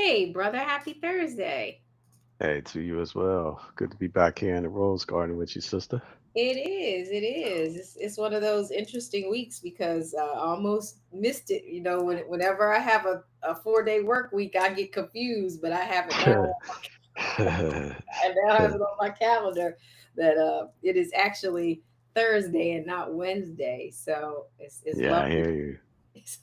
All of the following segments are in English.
Hey, brother, happy Thursday. Hey, to you as well. Good to be back here in the Rose Garden with you, sister. It is. It is. It's one of those interesting weeks because I almost missed it. Whenever I have a 4 day work week, I get confused, but I have it now. I now have it on my calendar that it is actually Thursday and not Wednesday. So it's Yeah, I lovely. hear you.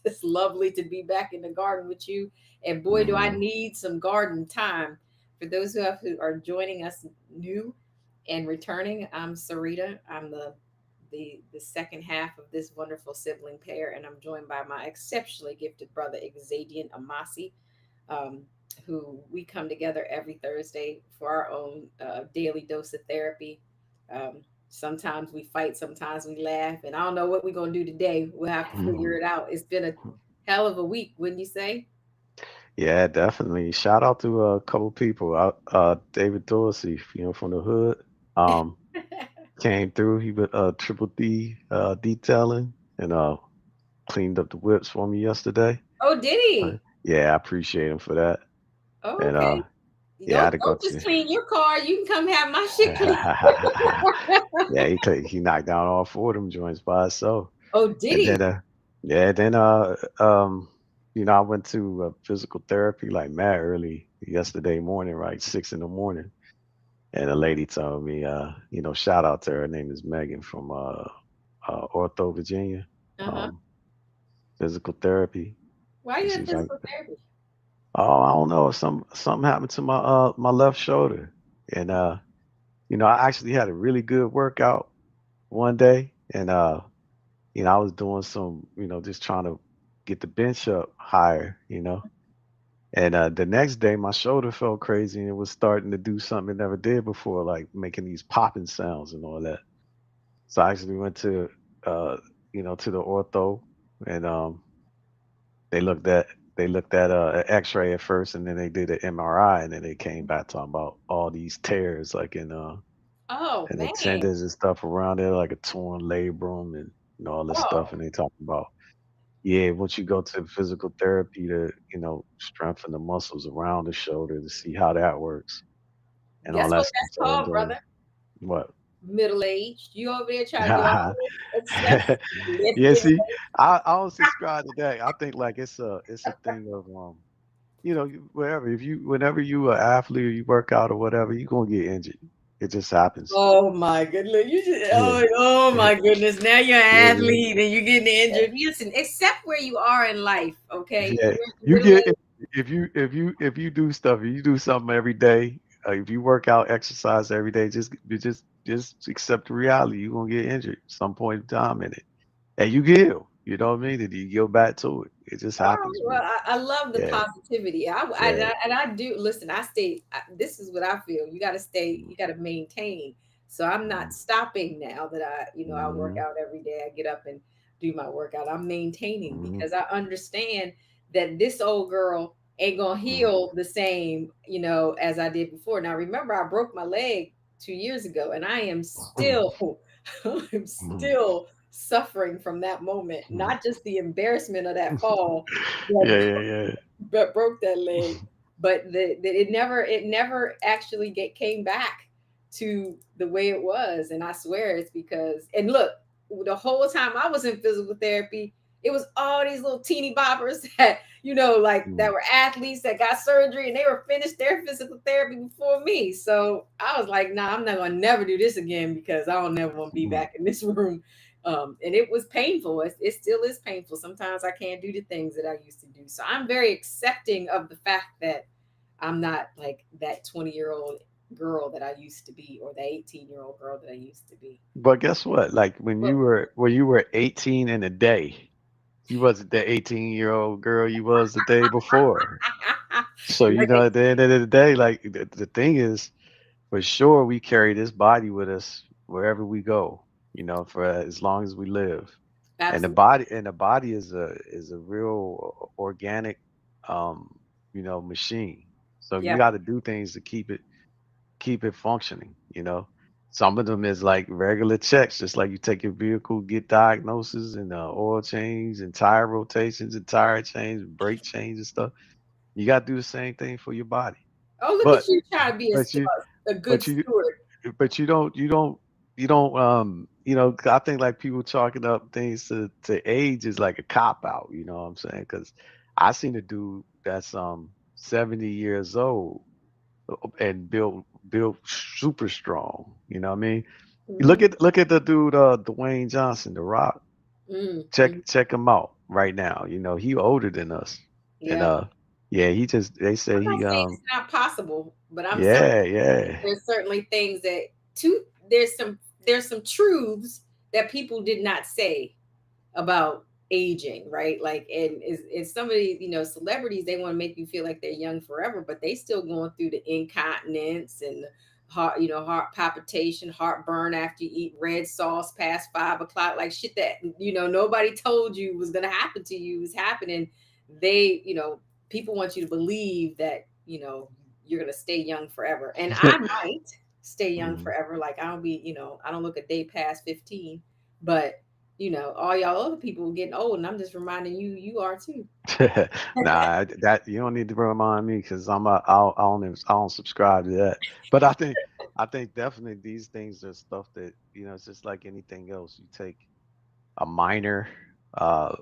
It's lovely to be back in the garden with you. And boy, do I Hmm. need some garden time. For those who are joining us new and returning, I'm Sarita. I'm the second half of this wonderful sibling pair, and I'm joined by my exceptionally gifted brother Xadian Amasi, um, who we come together every Thursday for our own daily dose of therapy. Sometimes we fight, sometimes we laugh, and I don't know what we're gonna do today. We'll have to figure it out. It's been a hell of a week, wouldn't you say? Yeah, definitely. Shout out to a couple people. David Dorsey, from the hood. Um, Came through. He with Triple D detailing and cleaned up the whips for me yesterday. Oh, did he? Yeah, I appreciate him for that. Oh, And okay. yeah, I had Don't to go don't just to. clean your car. You can come have my shit clean. Yeah, he knocked down all four of them joints by himself. Oh, did And he? then yeah, then I went to physical therapy like mad early yesterday morning, right, 6 in the morning. And a lady told me, shout out to her. Her name is Megan from Ortho, Virginia, Uh huh. um, physical therapy. Why are And you she in was like, physical therapy? oh, I don't know, something happened to my left shoulder. And I actually had a really good workout one day, and I was doing some, just trying to get the bench up higher. And the next day, my shoulder felt crazy and it was starting to do something it never did before, like making these popping sounds and all that. So I actually went uh, to the ortho, and they looked at they looked at an X-ray at first, and then they did an MRI, and then they came back talking about all these tears, like Oh in the man. tendons and stuff around there, like a torn labrum and all this stuff, Oh. and they talking about. Yeah, once you go to physical therapy to, strengthen the muscles around the shoulder to see how that works and all Guess that what stuff. that's So I'm called, doing brother? what? Middle age. You over there trying to do all this excess Yeah, lifting. see, I don't subscribe to that. I think like it's a thing of wherever whenever you an athlete or you work out or whatever, you're gonna get injured. It just happens. Oh my goodness. You just Yeah. oh my goodness. Now you're Yeah, an yeah. athlete and you're getting injured. Listen, except where you are in life, okay? Yeah, You're in the you middle get age. if you do stuff, if you do something every day, if you work out, exercise every day, just accept the reality. You're gonna get injured some point in time in it, and you heal. You know what I mean? And you go back to it. It just All right. happens, Well, man. I love the Yeah, positivity. yeah, I do listen. This is what I feel. You got to stay. You got to maintain. So I'm not mm-hmm, stopping now that I work mm-hmm, out every day. I get up and do my workout. I'm maintaining mm-hmm, because I understand that this old girl ain't gonna heal the same, as I did before. Now remember, I broke my leg 2 years ago, and I am still, I'm mm-hmm. still suffering from that moment. Not just the embarrassment of that fall Yeah, that, yeah, yeah. that broke that leg, but it never actually came back to the way it was. And I swear it's because, and look, the whole time I was in physical therapy, it was all these little teeny boppers that like that Mm, were athletes that got surgery and they were finished their physical therapy before me. So I was like, nah, I'm not gonna never do this again because I don't never want to be mm. back in this room. And it was painful. It still is painful. Sometimes I can't do the things that I used to do. So I'm very accepting of the fact that I'm not like that 20-year-old girl that I used to be, or the 18-year-old girl that I used to be. But guess what? Like when you were 18 in a day, you wasn't the 18-year-old girl you was the day before. So, Like, at the end of the day, like the thing is, for sure, we carry this body with us wherever we go, for as long as we live. And the absolutely. body is a real organic, um, machine. So you Yeah. got to do things to keep it functioning. Some of them is like regular checks, just like you take your vehicle, get diagnosis and oil change and tire rotations and tire change, brake change and stuff. You got to do the same thing for your body. Oh, look at But you trying to be but you a good but you steward. but you don't I think like people chalking up things to age is like a cop out, you know what I'm saying? Because I seen a dude that's 70 years old and built super strong, you know what I mean? Hmm. Look at the dude Dwayne Johnson, The Rock. Mm-hmm. Check him out right now. You know, he older than us. And Yeah. yeah, he just they I'm say not he saying it's not possible, but I'm certain yeah, yeah. there's certainly things that two there's some truths that people did not say about aging, right? Like, and is somebody, celebrities, they want to make you feel like they're young forever, but they still going through the incontinence and heart, heart palpitation, heartburn after you eat red sauce past 5 o'clock, like shit that nobody told you was gonna happen to you is happening. They, people want you to believe that you're gonna stay young forever, and I might stay young Mhm. forever. Like I don't be, I don't look a day past 15, but all y'all other people getting old, and I'm just reminding you, you are too. Nah, that you don't need to remind me because I don't subscribe to that. But I think definitely these things are stuff that it's just like anything else. You take a minor uh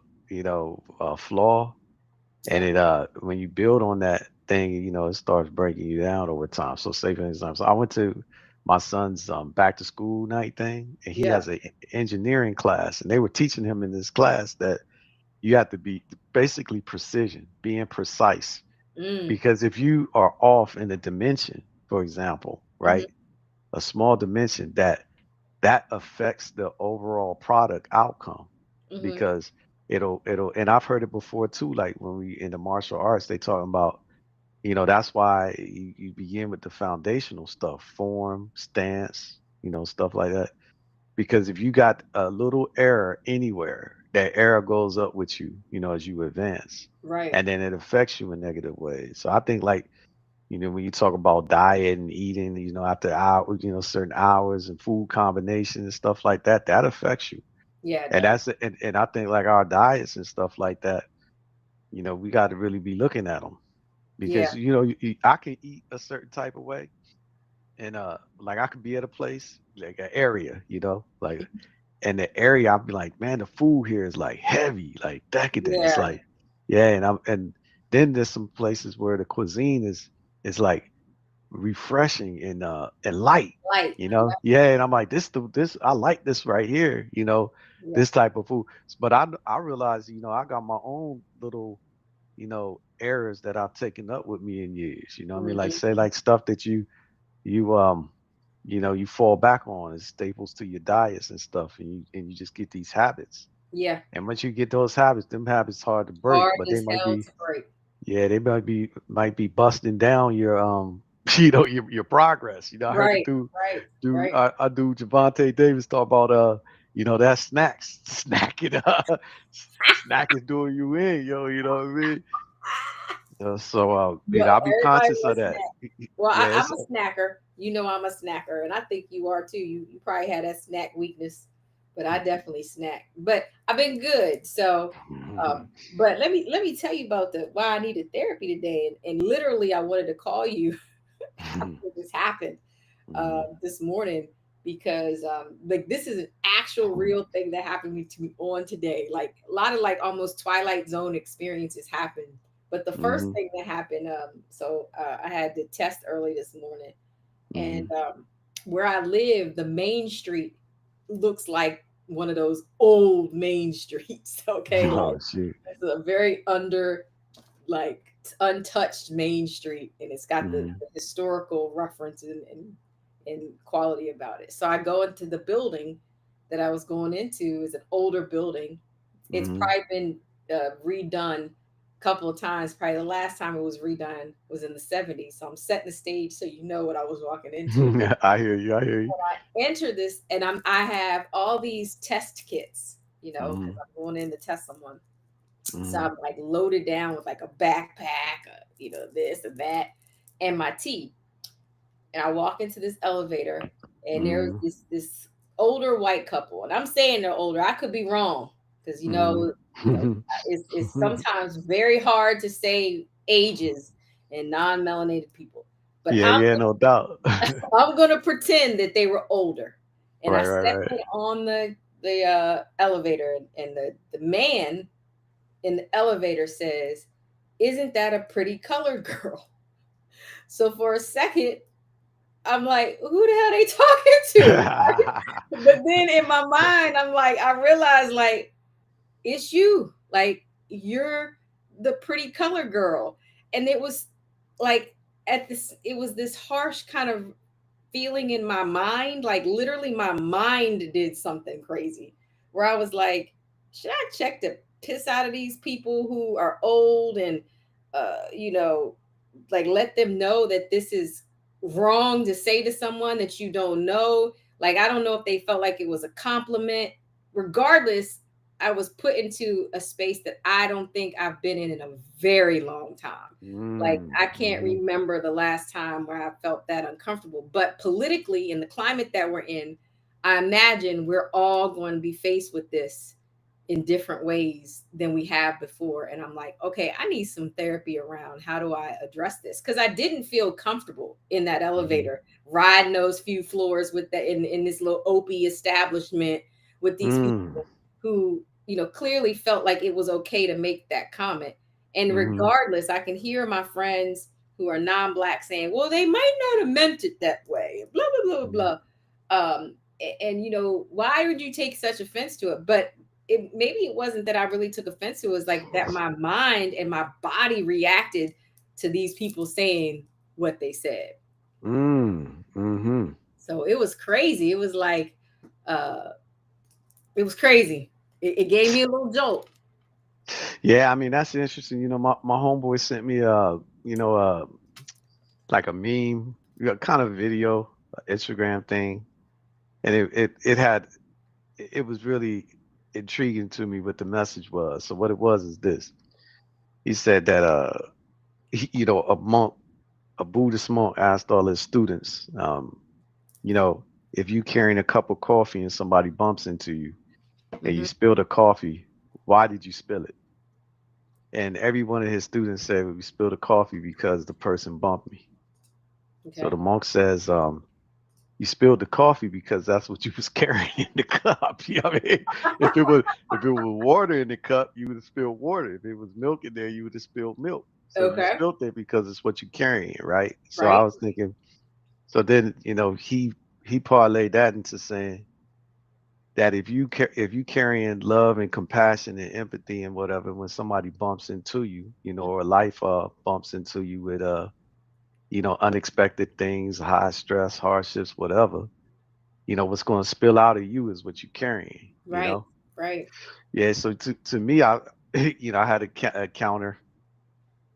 flaw, and Yeah. it when you build on that thing, it starts breaking you down over time. So say for example, so I went to my son's back to school night thing, and he Yeah. has a engineering class, and they were teaching him in this class that you have to be basically precision, being precise. Mm. Because if you are off in a dimension, for example, Hmm. right, a small dimension, that affects the overall product outcome. Hmm. Because and I've heard it before too, like when we in the martial arts, they talking about, that's why you begin with the foundational stuff, form, stance, stuff like that. Because if you got a little error anywhere, that error goes up with you, as you advance, Right. and then it affects you in negative ways. So I think like, when you talk about diet and eating, after hours, certain hours and food combinations and stuff like that, that affects you. Yeah, it And does. and I think like our diets and stuff like that, we got to really be looking at them Yeah. because I can eat a certain type of way, and like I could be at a place like an area, like, and the area I'd be like, man, the food here is like heavy, like decadent. It's Yeah. like, yeah, and then there's some places where the cuisine is like refreshing and light, Light. Yeah, and I'm like, this I like this right here, Yeah. this type of food. But I realize, I got my own little, errors that I've taken up with me in years. You know what I mean? Like Hmm. say like stuff that you you fall back on as staples to your diets and stuff, and you just get these habits. Yeah. And once you get those habits, them habits hard to break, Hard but they as might hell be, to break. yeah, they might be busting down your your progress. I heard the Right. Right. Right. I do Javante Davis talk about that snacks snacking snacking doing you in, you know what I mean? So Well, I'll be everybody conscious of wants that. snack. Well, Yeah, I'm it's a snacker. I'm a snacker, and I think you are too. You probably had that snack weakness, but I definitely snack. But I've been good. So, but let me tell you about the why I needed therapy today, and literally I wanted to call you after this happened this morning because like this is an actual real thing that happened to me on today. Like a lot of like almost Twilight Zone experiences happened. But the first Mhm, thing that happened, I had to test early this morning, and mhm. where I live, the main street looks like one of those old main streets. Okay, like Oh shoot. it's a very like untouched main street, and it's got Mhm, the historical reference and quality about it. So I go into the building that I was going into is an older building. It's mhm. probably been redone a couple of times. Probably the last time it was redone was in the 70s. So I'm setting the stage so you know what I was walking into. I hear you. I hear you. Enter this, and I have all these test kits, because Mhm, I'm going in to test someone. So mhm, I'm like loaded down with like a backpack, this and that, and my tea. And I walk into this elevator, and there's mhm, this older white couple, and I'm saying they're older. I could be wrong because mhm. it's sometimes very hard to say ages and non-melanated people. But Yeah, yeah, no doubt. I'm gonna pretend that they were older. And I Right, right, stepped right. in on the elevator, and the man in the elevator says, "Isn't that a pretty colored girl?" So for a second, I'm like, "Who the hell they talking to?" But then in my mind, I'm like, I realized like it's you, like you're the pretty color girl. And it was like at this, it was this harsh kind of feeling in my mind, like literally my mind did something crazy where I was like, should I check the piss out of these people who are old and you know, like let them know that this is wrong to say to someone that you don't know. Like I don't know if they felt like it was a compliment. Regardless, I was put into a space that I don't think I've been in a very long time. Like I can't Mhm. remember the last time where I felt that uncomfortable. But politically, in the climate that we're in, I imagine we're all going to be faced with this in different ways than we have before. And I'm like, okay, I need some therapy around how do I address this? Because I didn't feel comfortable in that Mhm. elevator, riding those few floors with the in this little Opie establishment with these Mm. people who, you know, clearly felt like it was okay to make that comment. And Mhm. regardless, I can hear my friends who are non-black saying, well, they might not have meant it that way, blah, blah, blah, Mhm. blah. And you know, why would you take such offense to it? But it maybe it wasn't that I really took offense to it. It was like that my mind and my body reacted to these people saying what they said. Mm. Mhm. So it was crazy. It was like uh it was crazy. It gave me a little jolt. Yeah, I mean that's interesting. My homeboy sent me like a meme, kind of video, Instagram thing, and it had it was really intriguing to me what the message was. So what it was is this. He said that a monk, a Buddhist monk asked all his students, you know, if you carrying a cup of coffee and somebody bumps into you and you Hmm. spill the coffee, why did you spill it? And every one of his students said, we spilled the coffee because the person bumped me. So Okay. the monk says, you spilled the coffee because that's what you was carrying in the cup. You know what I mean? If it was water in the cup, you would have spilled water. If it was milk in there, you would have spilled milk. So you Okay. spilled it because it's what you're carrying, right? So I Right. was thinking, so then he parlayed that into saying that if you carrying love and compassion and empathy and whatever, when somebody bumps into you, or life bumps into you with unexpected things, high stress, hardships, whatever, what's going to spill out of you is what you're carrying, Right. Right. yeah. So to me, I I had a counter,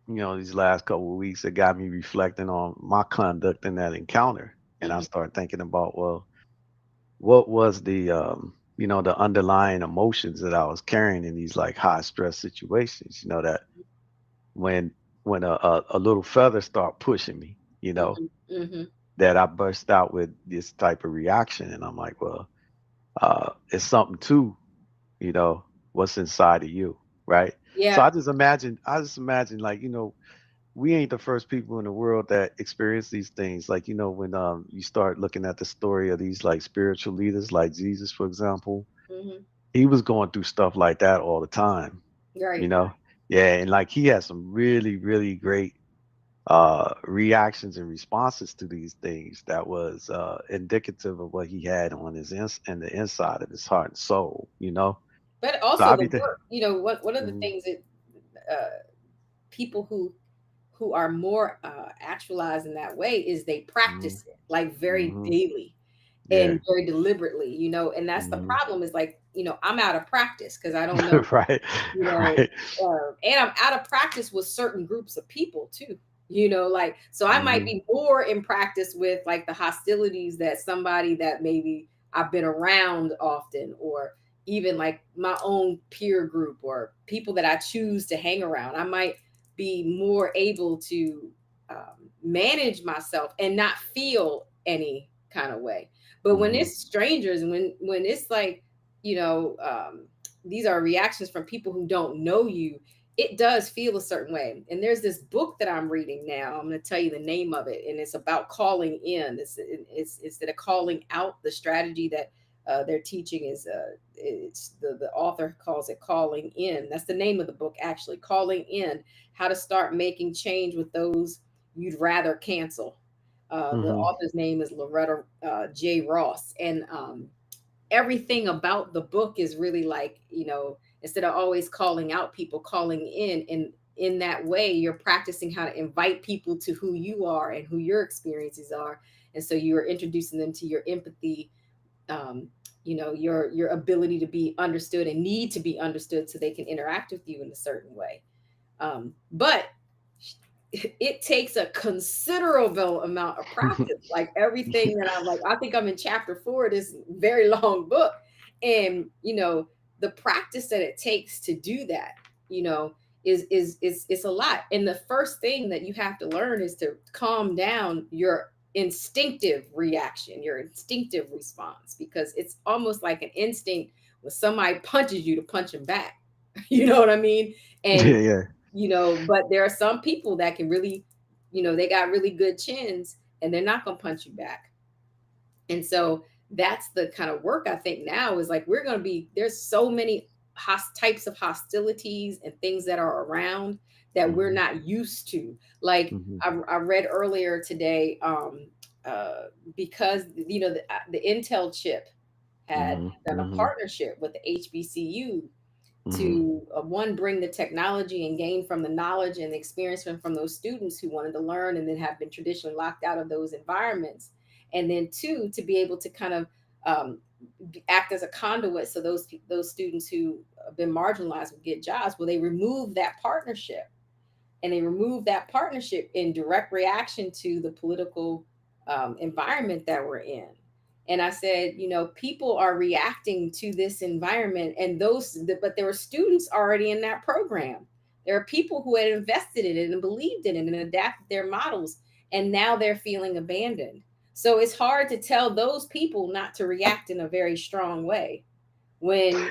these last couple of weeks that got me reflecting on my conduct in that encounter, and I Hmm. started thinking about, well, what was the underlying emotions that I was carrying in these like high stress situations, that when when a little feather start pushing me, Hmm. Hmm. that I burst out with this type of reaction. And I'm like, well, it's something to, you know, what's inside of you, right? So Yeah. I just imagine like, we ain't the first people in the world that experience these things. Like, when you start looking at the story of these like spiritual leaders, like Jesus, for example, Hmm. he was going through stuff like that all the time, you Right. know? Yeah, and like he had some really, really great reactions and responses to these things that was indicative of what he had on in the inside of his heart and soul. But So also I the be thinking, work. You know, what one of the mhm, things that people who are more actualized in that way is they mhm, practice it like very mhm, daily yeah, and very deliberately, you know. And that's the mhm. problem is like, you know, I'm out of practice because I don't know, Right, you know, right, and I'm out of practice with certain groups of people too, you know, like, so I might mhm, be more in practice with like the hostilities that somebody that maybe I've been around often, or even like my own peer group or people that I choose to hang around. I might be more able to manage myself and not feel any kind of way. But when mhm, it's strangers, when it's like, you know, these are reactions from people who don't know you, it does feel a certain way. And there's this book that I'm reading now. I'm going to tell you the name of it, and it's about calling in. It's instead of calling out, the strategy that they're teaching is it's the author calls it calling in. That's the name of the book, actually, calling in, how to start making change with those you'd rather cancel. The Hmm. author's name is Loretta J. Ross, and everything about the book is really like, instead of always calling out people, calling in, and in that way you're practicing how to invite people to who you are and who your experiences are. And so you're introducing them to your empathy, um, your ability to be understood and need to be understood so they can interact with you in a certain way. But it takes a considerable amount of practice. Like everything that I'm like, I think I'm in chapter 4 of this very long book. And the practice that it takes to do that, you know, is a lot. And the first thing that you have to learn is to calm down your instinctive reaction, your instinctive response, because it's almost like an instinct when somebody punches you to punch them back. You know what I mean? And Yeah, yeah. but there are some people that can really, they got really good chins and they're not going to punch you back. And so that's the kind of work I think now is like, there's so many types of hostilities and things that are around that we're Hmm. not used to. Like Hmm. I read earlier today, because, the Intel chip had Hmm. done a Hmm. partnership with the HBCU Hmm. to one, bring the technology and gain from the knowledge and the experience from those students who wanted to learn and then have been traditionally locked out of those environments, and then two, to be able to kind of um, act as a conduit so those students who have been marginalized would get jobs. Well, they removed that partnership, and they removed that partnership in direct reaction to the political environment that we're in. And I said, people are reacting to this environment, and but there were students already in that program. There are people who had invested in it and believed in it and adapted their models, and now they're feeling abandoned. So it's hard to tell those people not to react in a very strong way when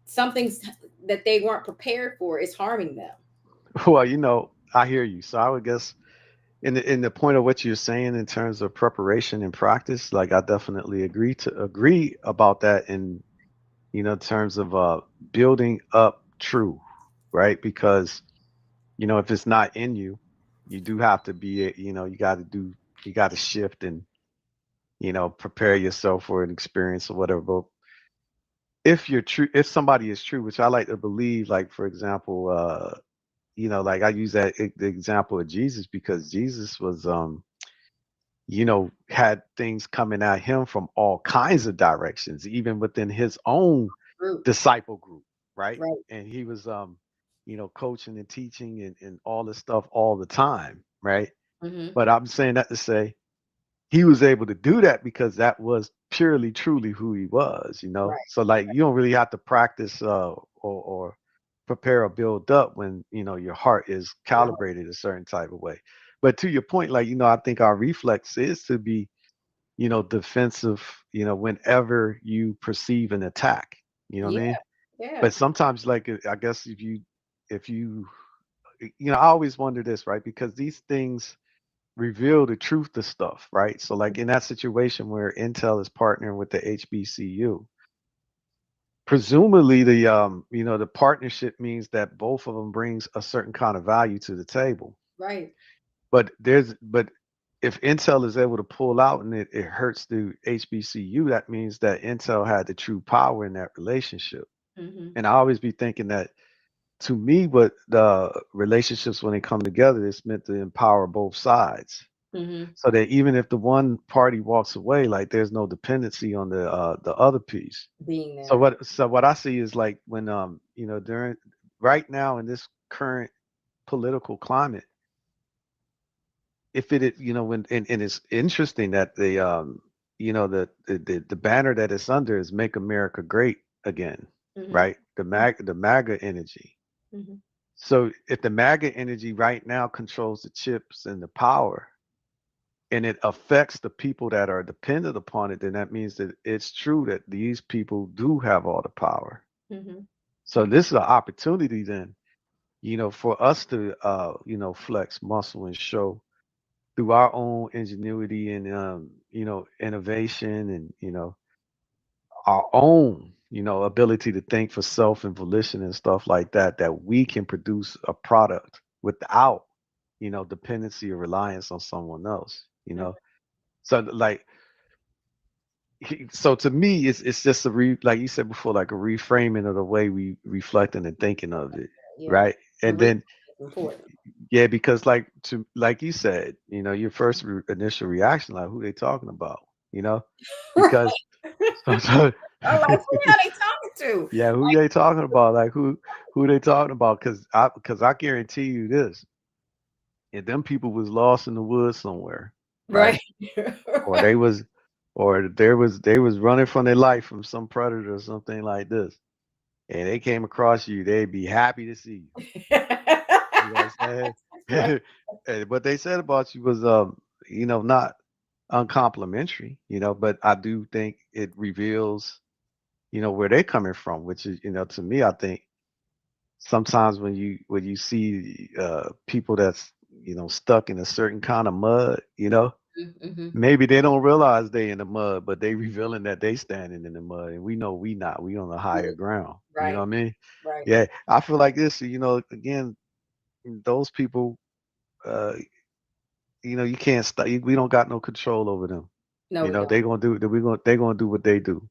something's that they weren't prepared for is harming them. Well, I hear you. So I would guess in the point of what you're saying in terms of preparation and practice, like I definitely agree about that in terms of building up true, right? Because if it's not in you, you do have to be you got to shift and prepare yourself for an experience or whatever. But if somebody is true, which I like to believe, like for example, like I use the example of Jesus because Jesus was had things coming at him from all kinds of directions, even within his own Group, disciple group, right? right? And he was coaching and teaching and all this stuff all the time, right? Mm-hmm. But I'm saying that to say he was able to do that because that was purely truly who he was. Right. So like you don't really have to practice or prepare or build up when your heart is Right. calibrated a certain type of way. But to your point, like I think our reflex is to be defensive, whenever you perceive an attack. You know what I Yeah. mean? Yeah. But sometimes, like I guess if you I always wonder this, right? Because these things reveal the truth to stuff, right? So like in that situation where Intel is partnering with the HBCU, presumably the partnership means that both of them brings a certain kind of value to the table. Right. But if Intel is able to pull out and it hurts the HBCU, that means that Intel had the true power in that relationship. Mm-hmm. And I always be thinking that to me, what the relationships when they come together, it's meant to empower both sides. Mm-hmm. So that even if the one party walks away, like there's no dependency on the other piece. Being So there. what I see is like when during right now in this current political climate, if when and it's interesting that the banner that it's under is "Make America Great Again," Mm-hmm. right? The MAGA energy. Mm-hmm. So if the MAGA energy right now controls the chips and the power, and it affects the people that are dependent upon it, then that means that it's true that these people do have all the power. Mm-hmm. So this is an opportunity then for us to flex muscle and show through our own ingenuity and innovation and our own ability to think for self and volition and stuff like that, that we can produce a product without dependency or reliance on someone else. So like so to me it's just like you said before, like a reframing of the way we reflecting and thinking of it, Yeah. right? The And reason then is important. yeah, because like you said, your first initial reaction, like who they talking about, because sometimes I'm like, who are they talking to? yeah, who they talking about? Like who they talking about? Because I guarantee you this, if them people was lost in the woods somewhere, right? Right. Or they was, or they was running from their life from some predator or something like this, and they came across you, they'd be happy to see you. You know what I'm Right. saying? And what they said about you was, not uncomplimentary, but I do think it reveals, where they're coming from, which is, to me, I think sometimes when you see people that's stuck in a certain kind of mud, Mm-hmm. maybe they don't realize they in the mud, but they revealing that they standing in the mud, and we know we not. We on the higher ground. You know Right. what I mean? Right. Yeah, I feel like this. Again, those people, uh, you can't stop. We don't got no control over them. No, we don't. They gonna do. They gonna do what they do,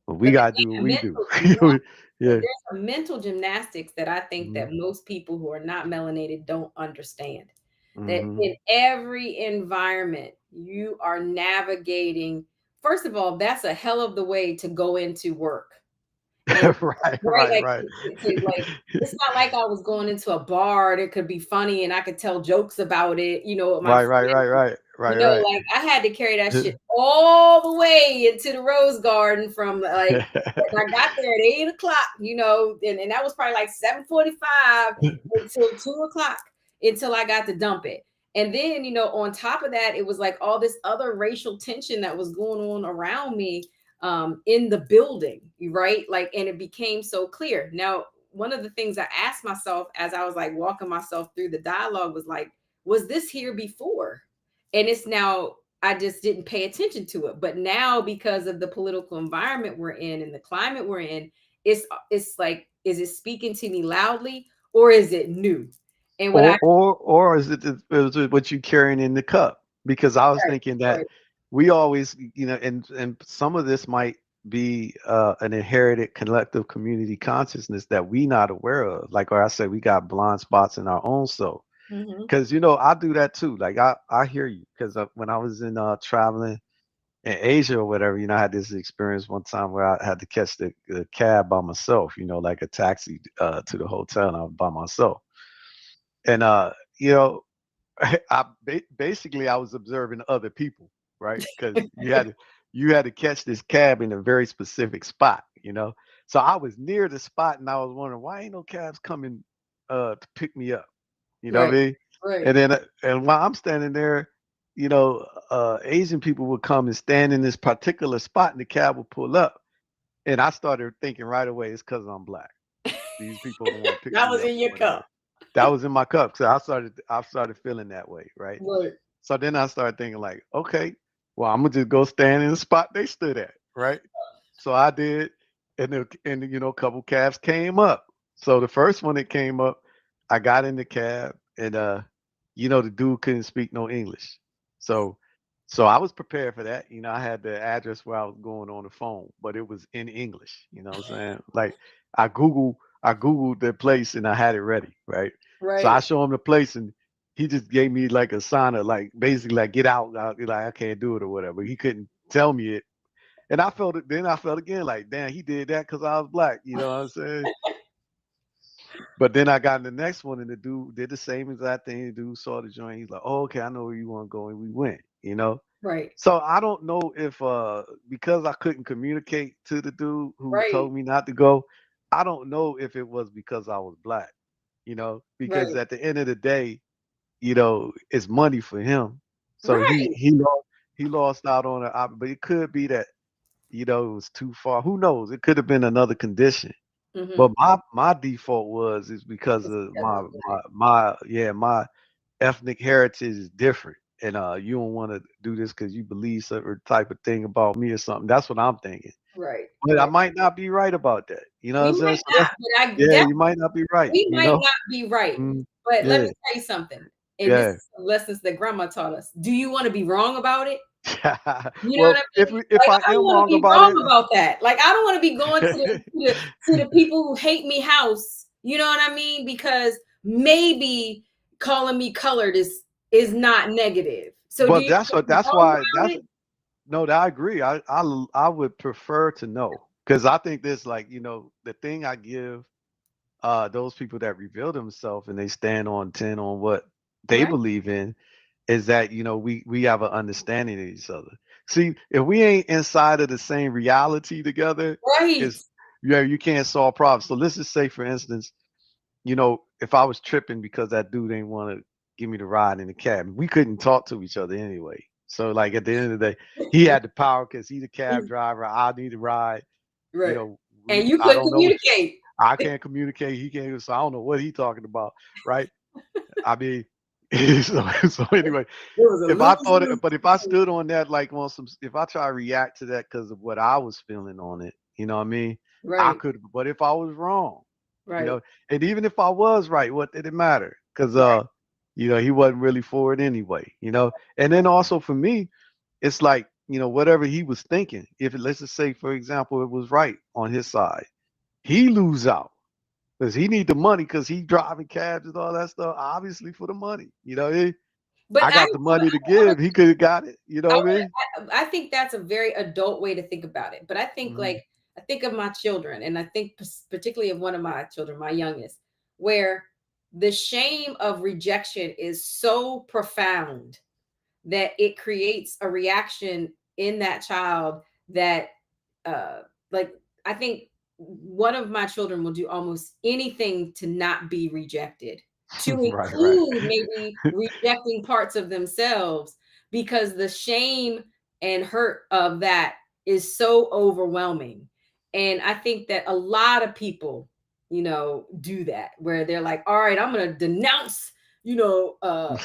but we But gotta do what there's we do. a mental Yeah. there's a mental gymnastics that I think Hmm. that most people who are not melanated don't understand. That Hmm. in every environment you are navigating. First of all, that's a hell of the way to go into work. And Right. right, Right. like Right. like it's not like I was going into a bar that could be funny and I could tell jokes about it, with my Right. Right. friends. Right. Right. Right. Right. Like I had to carry that shit all the way into the Rose Garden from like I got there at 8 o'clock, and that was probably like 7:45 until 2 o'clock until I got to dump it. And then, on top of that, it was like all this other racial tension that was going on around me in the building, right? Like, and it became so clear. Now, one of the things I asked myself as I was like walking myself through the dialogue was like, was this here before? And it's now, I just didn't pay attention to it. But now, because of the political environment we're in and the climate we're in, it's like, is it speaking to me loudly or is it new? And what I Or is it what you carrying in the cup? Because I was right, thinking that right. we always, and some of this might be an inherited collective community consciousness that we not aware of. Like, or I said, we got blind spots in our own self. Hmm. Because I do that too. Like I hear you. Because when I was in traveling in Asia or whatever, I had this experience one time where I had to catch the cab by myself. Like a taxi to the hotel, and I was by myself. And you know, basically I was observing other people, right? Because you had to catch this cab in a very specific spot. So I was near the spot, and I was wondering why ain't no cabs coming to pick me up. You know what Right, I mean? right. And then and while I'm standing there, Asian people would come and stand in this particular spot, and the cab would pull up, and I started thinking right away, it's because I'm black. These people don't want to pick That me was up in or your whatever. cup. That was in my cup. So I started feeling that way, right? Right. So then I started thinking like, okay, well, I'm gonna just go stand in the spot they stood at, right? So I did, and a couple cabs came up. So the first one that came up, I got in the cab, and the dude couldn't speak no English. So I was prepared for that. I had the address where I was going on the phone, but it was in English. You know what I'm saying? Like I googled the place and I had it ready, right? So I Right. show him the place, and he just gave me like a sign of like basically like get out, like I can't do it or whatever. He couldn't tell me it, and I felt it. Then I felt again like damn, he did that because I was black. You know what I'm saying? But then I got in the next one, and the dude did the same exact thing. The dude saw the joint. He's like, "Oh, okay, I know where you want to go," and we went. Right. So I don't know if because I couldn't communicate to the dude who Right. told me not to go, I don't know if it was because I was black. Because Right. at the end of the day, it's money for him. So he Right. he lost he lost out on it. But it could be that, it was too far. Who knows? It could have been another condition. Mm-hmm. But my default is because It's of because my I'm my black. my yeah my ethnic heritage is different, and you don't want to do this because you believe certain type of thing about me or something. That's what I'm thinking. Right, But I right. might not be right about that. You know what I'm You saying? might So not, that's but I yeah, that you might not be right. we You might know? not be right. Mm, But let yeah, me tell you something. And this yeah. is the lessons that grandma taught us. Do you want to be wrong about it? You know what Well, I if mean? if Like I I don't am want to wrong be about wrong it, about that. Like I don't want to be going to the people who hate me house. You know what I mean? Because maybe calling me colored is not negative. So do but you want to be that's wrong why about that's it? no, I agree. I would prefer to know because I think this like the thing I give those people that reveal themselves and they stand on 10 on what they Right. believe in is that we have an understanding of each other. See, if we ain't inside of the same reality together, Right. it's you can't solve problems. So let's just say, for instance, if I was tripping because that dude didn't want to give me the ride in the cab, we couldn't talk to each other anyway. So like at the end of the day, he had the power because he's the cab driver. I need a ride. You Right. know, And you I couldn't don't know. communicate. I can't communicate. He can't. So I don't know what he's talking about. Right. I mean, so anyway, It was a if I lose thought it, lose. but if I stood on that, like on some, if I try to react to that because of what I was feeling on it, you know what I mean? I Right. could, but if I was wrong, you Right. know, and even if I was right, what did it matter? Because, Right. he wasn't really for it anyway, and then also for me, it's like, whatever he was thinking, if let's just say, for example, it was right on his side, he lose out because he need the money because he driving cabs and all that stuff, obviously for the money, But I got the money to give. He could have got it. You know I what I mean? I think that's a very adult way to think about it. But I think Mhm. like I think of my children, and I think particularly of one of my children, my youngest, where the shame of rejection is so profound that it creates a reaction in that child that uh like I think one of my children will do almost anything to not be rejected, to Right, right. include maybe rejecting parts of themselves because the shame and hurt of that is so overwhelming. And I think that a lot of people, do that where they're like, all right, I'm going to denounce, you know, uh,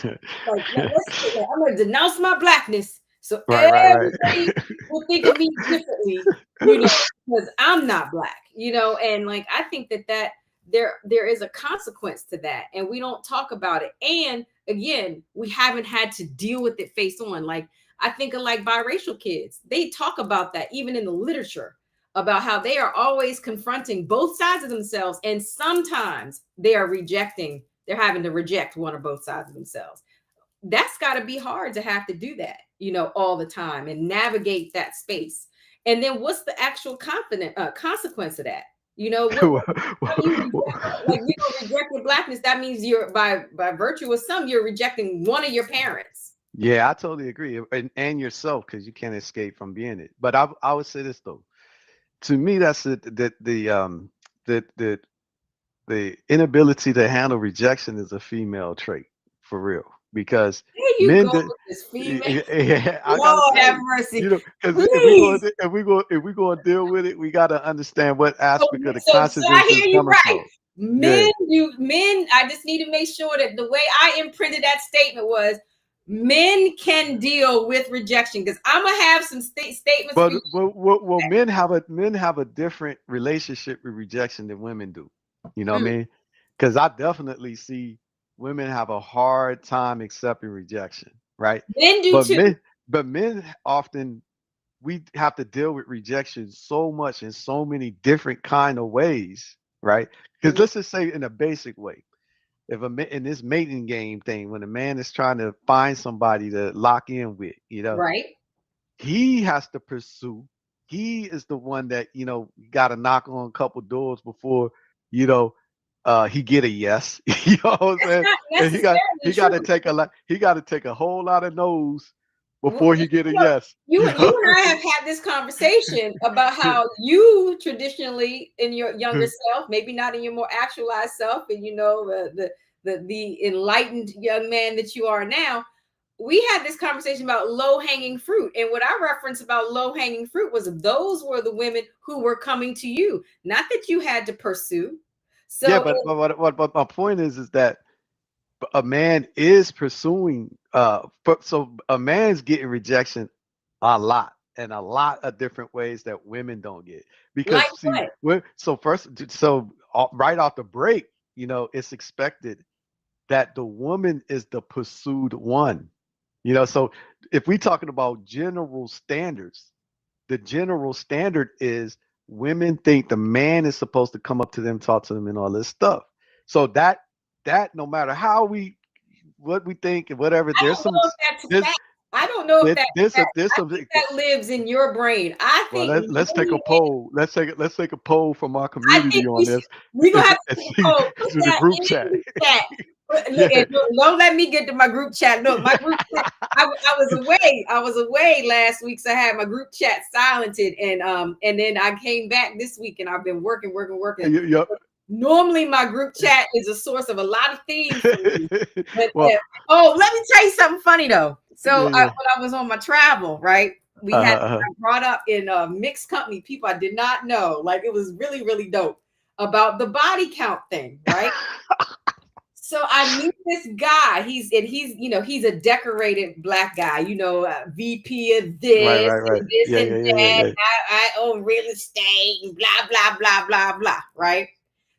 let's say that I'm going to denounce my blackness so Right, right, right. everybody will think of me differently, you know, because I'm not black, and like I think that there is a consequence to that, and we don't talk about it. And again, we haven't had to deal with it face on. Like I think of like biracial kids, they talk about that even in the literature about how they are always confronting both sides of themselves, and sometimes they are rejecting. They're having to reject one or both sides of themselves. That's got to be hard to have to do that, all the time and navigate that space. And then what's the actual confident consequence of that? How do you reject, like rejecting blackness? That means you're by virtue of some, you're rejecting one of your parents. Yeah, I totally agree. And yourself, because you can't escape from being it. But I would say this though. To me, that's the the the inability to handle rejection is a female trait for real. Because There you men go did. with this female. I gotta Lord tell have you, mercy. because Please. if we going to deal with it, we got to understand what So, aspect of the so I consciousness is hear you coming right. from. Yeah. Men, I just need to make sure that the way I imprinted that statement was men can deal with rejection, because I'm gonna have some statements for you. Well, men have a different relationship with rejection than women do. You know what I Mm, mean? Because I definitely see women have a hard time accepting rejection, right? men do But too. men often we have to deal with rejection so much in so many different kind of ways, right? Because Mhm. let's just say in a basic way, if in this mating game thing, when a man is trying to find somebody to lock in with, Right. he has to pursue. He is the one that got to knock on a couple doors before you know he get a yes. You know what I'm That's saying? not And he necessarily got to true. take a lot. He got to take a whole lot of no's Well, before he get a you know, yes. you You and know? I have had this conversation about how you traditionally in your younger self, maybe not in your more actualized self, and the enlightened young man that you are now, we had this conversation about low hanging fruit. And what I referenced about low hanging fruit was those were the women who were coming to you, not that you had to pursue. Yeah, So, but my point is that a man is pursuing so a man's getting rejection a lot and a lot of different ways that women don't get like because see what? so first right off the break, it's expected that the woman is the pursued one. So if we talking about general standards, the general standard is women think the man is supposed to come up to them, talk to them, and all this stuff. So that no matter how we what we think and whatever, I don't know if that's a there's fact. I don't know if there's I some. think that lives in your brain. I Well, think let's take many a poll. Let's take a poll from our I community think on this we gonna and, have and to see put through the that group in chat. the chat. Look, Yeah. and don't let me get to my group chat. Look, my group chat. I was away. I was away last week, so I had my group chat silenced, and then I came back this week, and I've been working. Yep. Normally, my group chat is a source of a lot of things for me. But Well, oh, let me tell you something funny though. So yeah, yeah. when I was on my travel, right, we had Uh, I brought up in a mixed company people I did not know. Like it was really really dope about the body count thing, right? So I meet this guy. He's a decorated black guy. VP of right, this right. and this Yeah, and yeah, yeah, yeah, that. yeah. I own real estate and blah blah blah blah blah. Right.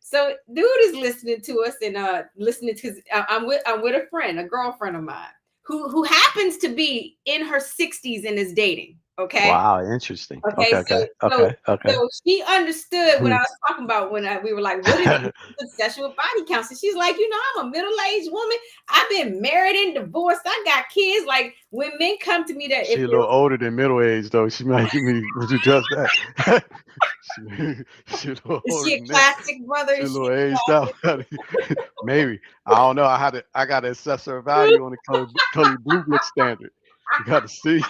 So dude is listening to us and listening to. I'm with a friend, a girlfriend of mine, who happens to be in her 60s and is dating. Okay. Wow, interesting. Okay, Okay, so okay, so okay, okay. so she understood what Hmm. I was talking about when we were like, "What is it? Obsession with body counts?" And she's like, I'm a middle-aged woman. I've been married and divorced. I got kids. Like when men come to me, that if She a little older than middle age though. She might give me would you trust that? she, she a little is older she a than that. classic brother? She a Is she little aged out. Maybe. I don't know. I got to assess her value on the color blue book standard. You got to see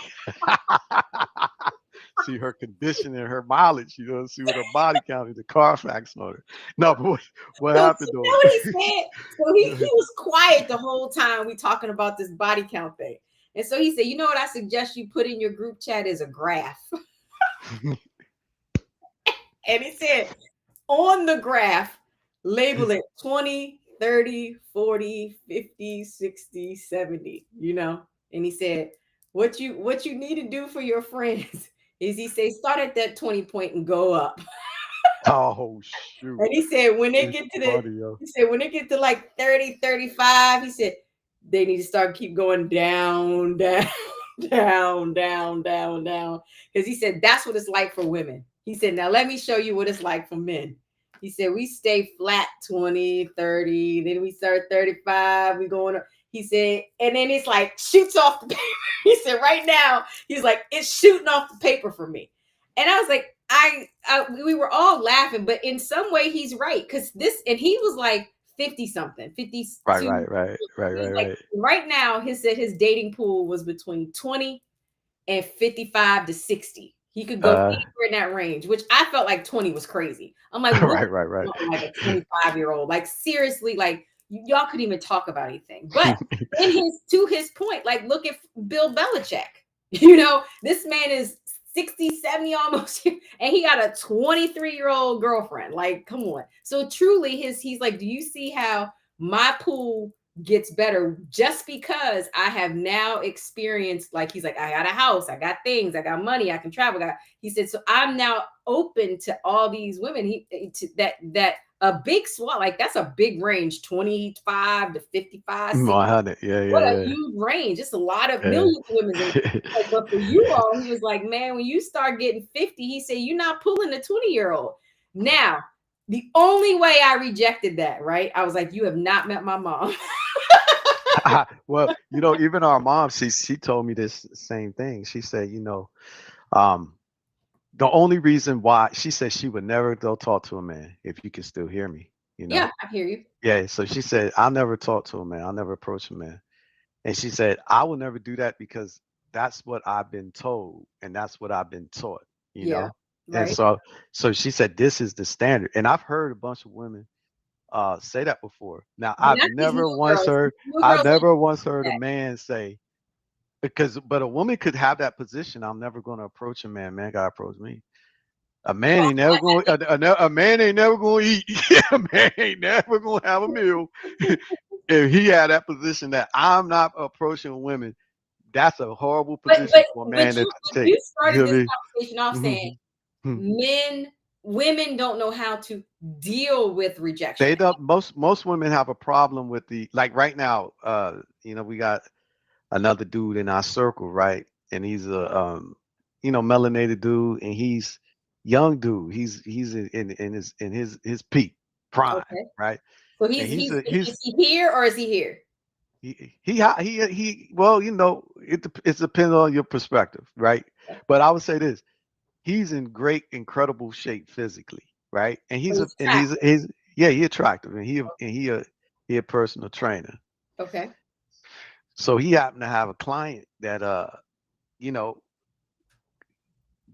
see her condition and her mileage, see what her body count is, the Carfax motor. No, but what so happened you know though? what he said? So he was quiet the whole time we talking about this body count thing. And so he said, you know what I suggest you put in your group chat is a graph. And he said, on the graph, label it 20, 30, 40, 50, 60, 70, And he said, what you need to do for your friends is he said, start at that 20 point and go up. Oh shoot. And he said, It's funny, yo. when they get to like 30, 35, he said, they need to start keep going down, down, down, down, down, down. Because he said that's what it's like for women. He said, now let me show you what it's like for men. He said, we stay flat 20, 30, then we start 35, we going up. He said, and then it's like shoots off the paper. He said, right now, he's like, it's shooting off the paper for me. And I was like, we were all laughing, but in some way he's right. And he was like 50 something, 52. He's like, Right. right now, his dating pool was between 20 and 55 to 60. He could go anywhere in that range, which I felt like 20 was crazy. I'm like, what right. like a 25-year-old? Like, seriously, like y'all couldn't even talk about anything. But to his point, like, look at Bill Belichick. This man is 60, 70 almost, and he got a 23-year-old girlfriend. Like, come on. So truly, he's like, do you see how my pool gets better just because I have now experienced, like, he's like, I got a house, I got things, I got money, I can travel. He said, so I'm now open to all these women. That a big swat, like that's a big range, 25 to 55. 60. What a Yeah. huge range. It's a lot of millions of women. Like, but for you all, he was like, man, when you start getting 50, he said, you're not pulling the 20-year-old. Now, the only way I rejected that, right? I was like, you have not met my mom. Well, even our mom, she told me this same thing. She said, um, the only reason why she said she would never go talk to a man, if you can still hear me, Yeah, I hear you. Yeah. So she said, I'll never talk to a man. I'll never approach a man. And she said, I will never do that because that's what I've been told and that's what I've been taught, you Yeah, know? And right. so she said, this is the standard. And I've heard a bunch of women say that before. Now, Not these new girls. New I've girls ain't never once heard a that. man say, because but a woman could have that position. I'm never going to approach a man. Man gotta approach me. A man Well, ain't never going. A man ain't never going to eat. A man ain't never going to have a meal if he had that position that I'm not approaching women. That's a horrible but position but for a but man to you but take. you You started hear this me? conversation off saying Mm-hmm. men women don't know how to deal with rejection. They don't. Most women have a problem with the like right now. We got another dude in our circle, right? And he's a melanated dude, and he's young dude. He's in his peak prime, Okay. right? So And is he here or is he here? he well, it depends on your perspective, right? But I would say this: he's in great, incredible shape physically, right? And So he's a he's and he's attractive. he's yeah, he attractive, and he a personal trainer. Okay. So he happened to have a client that you know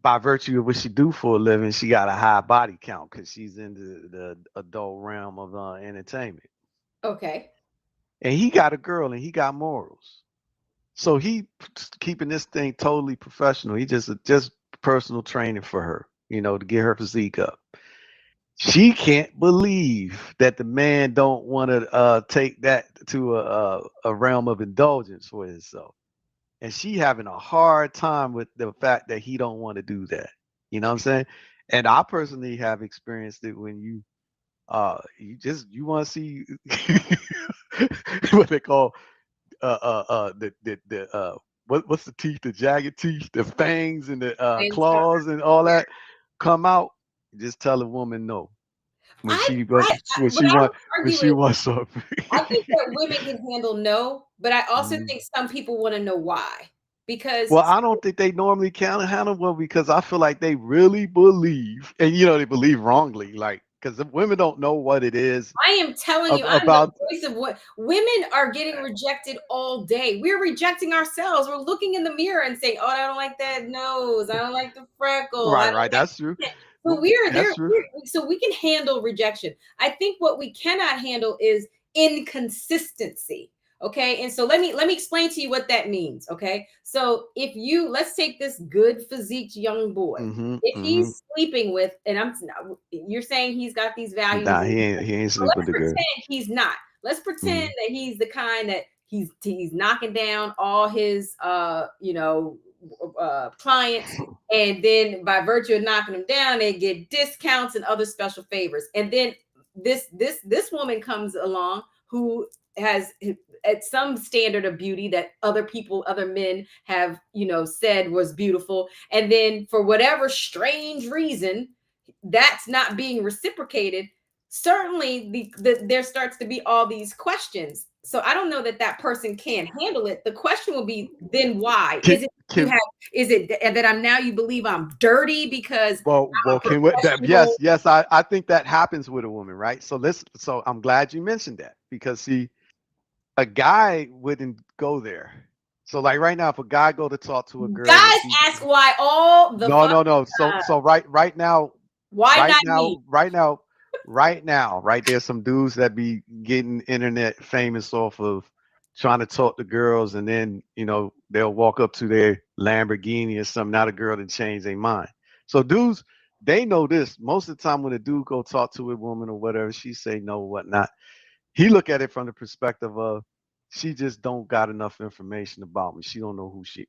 by virtue of what she do for a living, she got a high body count because she's in the adult realm of entertainment. Okay. And he got a girl, and he got morals. So he keeping this thing totally professional. He just personal training for her, to get her physique up. She can't believe that the man don't want to take that to a realm of indulgence for himself, and she having a hard time with the fact that he don't want to do that. You know what I'm saying? And I personally have experienced it when you want to see what they call the what's the teeth, the jagged teeth, the fangs and the Thanks, claws and all that come out. Just tell a woman no when I, she when I, when what she I want would when argue she is, wants something. I think that women can handle no, but I also Mhm. think some people want to know why. Well, Because I don't think they normally can handle well because I feel like they really believe, and they believe wrongly, like because women don't know what it is I am telling you, I'm the about. voice of what women are getting rejected all day. We're rejecting ourselves. We're looking in the mirror and saying, "Oh, I don't like that nose. I don't like the freckle. I Right, don't right. like That's true. that." So we're there. That's true. So we can handle rejection. I think what we cannot handle is inconsistency. Okay, and so let me explain to you what that means. Okay, so if you let's take this good physique young boy. Mm-hmm. If Mm-hmm. he's sleeping with, and you're saying he's got these values Nah, and he ain't so sleep with let's the girl. pretend he's not. Let's pretend Mm-hmm. that he's the kind that he's knocking down all his clients, and then by virtue of knocking them down, they get discounts and other special favors. And then this woman comes along who has at some standard of beauty that other men have said was beautiful, and then for whatever strange reason that's not being reciprocated. Certainly there starts to be all these questions. So I don't know that that person can't handle it. The question will be, then why Can, is it you can have is it that I'm now you believe I'm dirty because I'm a can we, that, professional? yes, I think that happens with a woman, right? So I'm glad you mentioned that because see, a guy wouldn't go there. So like right now, if a guy go to talk to a girl and Guys she ask why all the no fuck. no no so right now Why right not me? now right now right there's some dudes that be getting internet famous off of trying to talk to girls, and then they'll walk up to their Lamborghini or something. Now the girl to change their mind. So dudes, they know this. Most of the time when a dude go talk to a woman or whatever, she say no, whatnot. He look at it from the perspective of she just don't got enough information about me. She don't know who she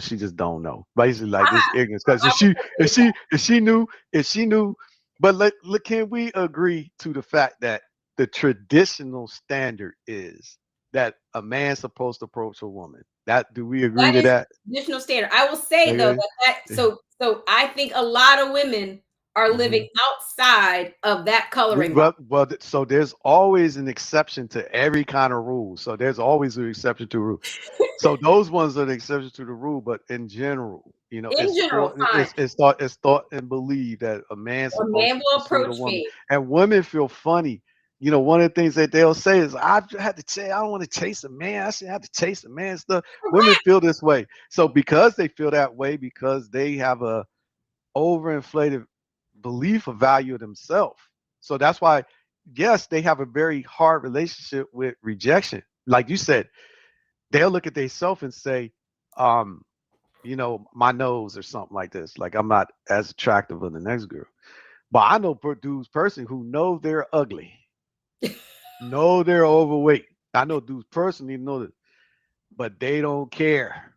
she just don't know. Basically, like this ignorance. Because I if will she say if this. she if she knew if she knew, but can we agree to the fact that the traditional standard is that a man's supposed to approach a woman? That do we agree That to is that? traditional standard. I will say though Okay. so I think a lot of women are living Mhm. outside of that coloring box. So there's always an exception to every kind of rule. So there's always an exception to a rule. So those ones are the exceptions to the rule, but in general, In general, fine. it's thought and believed that a man's A supposed man to will pursue the approach woman, me. and women feel funny. One of the things that they'll say is, "I had to chase. I don't want to chase a man. I shouldn't have to chase a man." Stuff. Women Correct. feel this way. So because they feel that way, because they have a overinflated belief of value of themselves. So that's why, yes, they have a very hard relationship with rejection. Like you said, they'll look at themselves and say, um, you know, my nose or something like this. Like I'm not as attractive as the next girl. But I know dudes person who know they're ugly, know they're overweight. I know dudes personally know that, but they don't care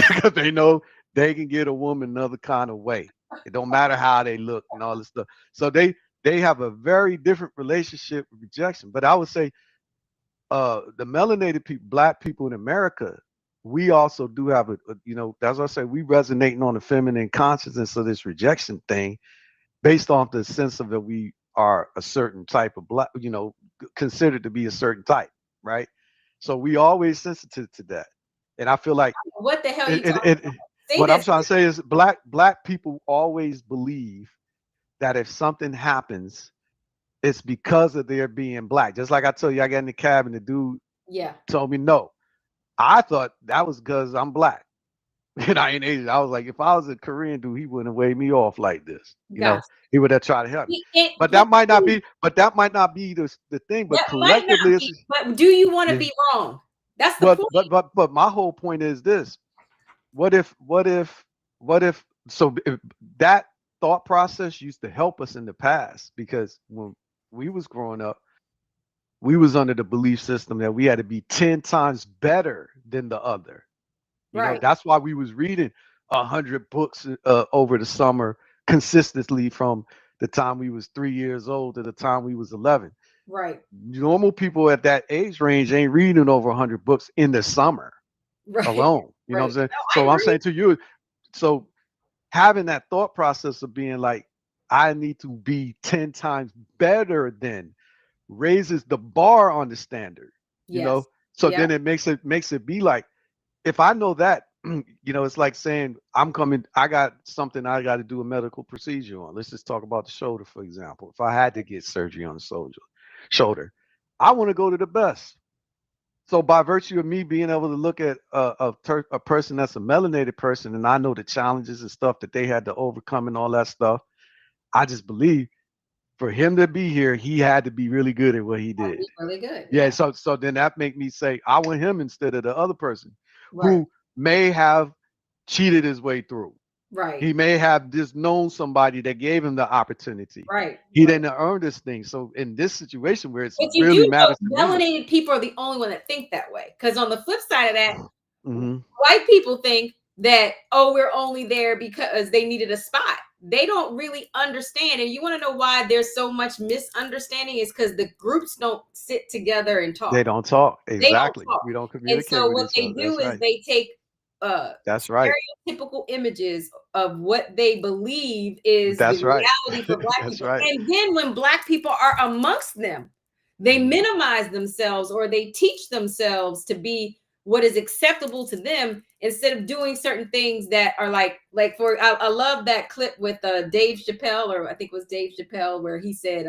because they know they can get a woman another kind of way. It don't matter how they look and all this stuff. So they have a very different relationship with rejection. But I would say the melanated people, black people in America, we also do have you know, that's what I say, we resonating on the feminine consciousness of this rejection thing based off the sense of that we are a certain type of black, you know, considered to be a certain type, right? So we always sensitive to that. And I feel like What the hell you it, talking it, about? it Say what I'm this. trying to say is black people always believe that if something happens, it's because of their being black. Just like I told you, I got in the cab and the dude Yeah. told me no. I thought that was because I'm black. And I ain't Asian. I was like, if I was a Korean dude, he wouldn't have waved me off like this. You know, Gotcha. he would have tried to help me. But But that might not be. But that might not be the thing. But that might collectively, not it's be. But do you want to yeah. be wrong? That's the point. But my whole point is this: what if what if so if that thought process used to help us in the past because when we was growing up, we was under the belief system that we had to be 10 times better than the other. You know, Right. that's why we was reading 100 books over the summer consistently from the time we was 3 years old to the time we was 11. Right. Normal people at that age range ain't reading over 100 books in the summer Right. alone. You know what I'm Right. saying? No, I So I'm agree. saying to you, so having that thought process of being like, I need to be 10 times better than raises the bar on the standard, you know? Yes. So Yeah. then it makes it be like, if I know that, you know, it's like saying I'm coming, I got something I got to do a medical procedure on. Let's just talk about the shoulder, for example. If I had to get surgery on the shoulder, I want to go to the best. So by virtue of me being able to look at a person that's a melanated person, and I know the challenges and stuff that they had to overcome and all that stuff, I just believe for him to be here, he had to be really good at what he That'd did. be really good. Yeah, Yeah. so then that make me say I want him instead of the other person Right. who may have cheated his way through. Right. He may have just known somebody that gave him the opportunity. Right. He Right. didn't earn this thing. So in this situation where it's But you really do matters to know me, melanated people are the only one that think that way. Because on the flip side of that, hmm white people think that, oh, we're only there because they needed a spot. They don't really understand. And you want to know why there's so much misunderstanding is because the groups don't sit together and they talk. don't talk They don't exactly. talk. We don't And communicate so with what each they other. do That's is right. they take That's right. stereotypical images of what they believe is the That's right. reality for black That's people. right. And then when black people are amongst them, they Mhm. minimize themselves or they teach themselves to be what is acceptable to them instead of doing certain things that are like for I love that clip with Dave Chappelle, or I think it was Dave Chappelle, where he said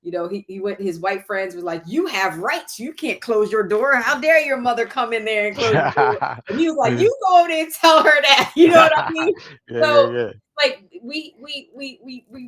you know, he went, his white friends were like, you have rights, you can't close your door, how dare your mother come in there and close the door. And he was like, yeah, you go over there and tell her that, you know what I mean? yeah, So yeah. like we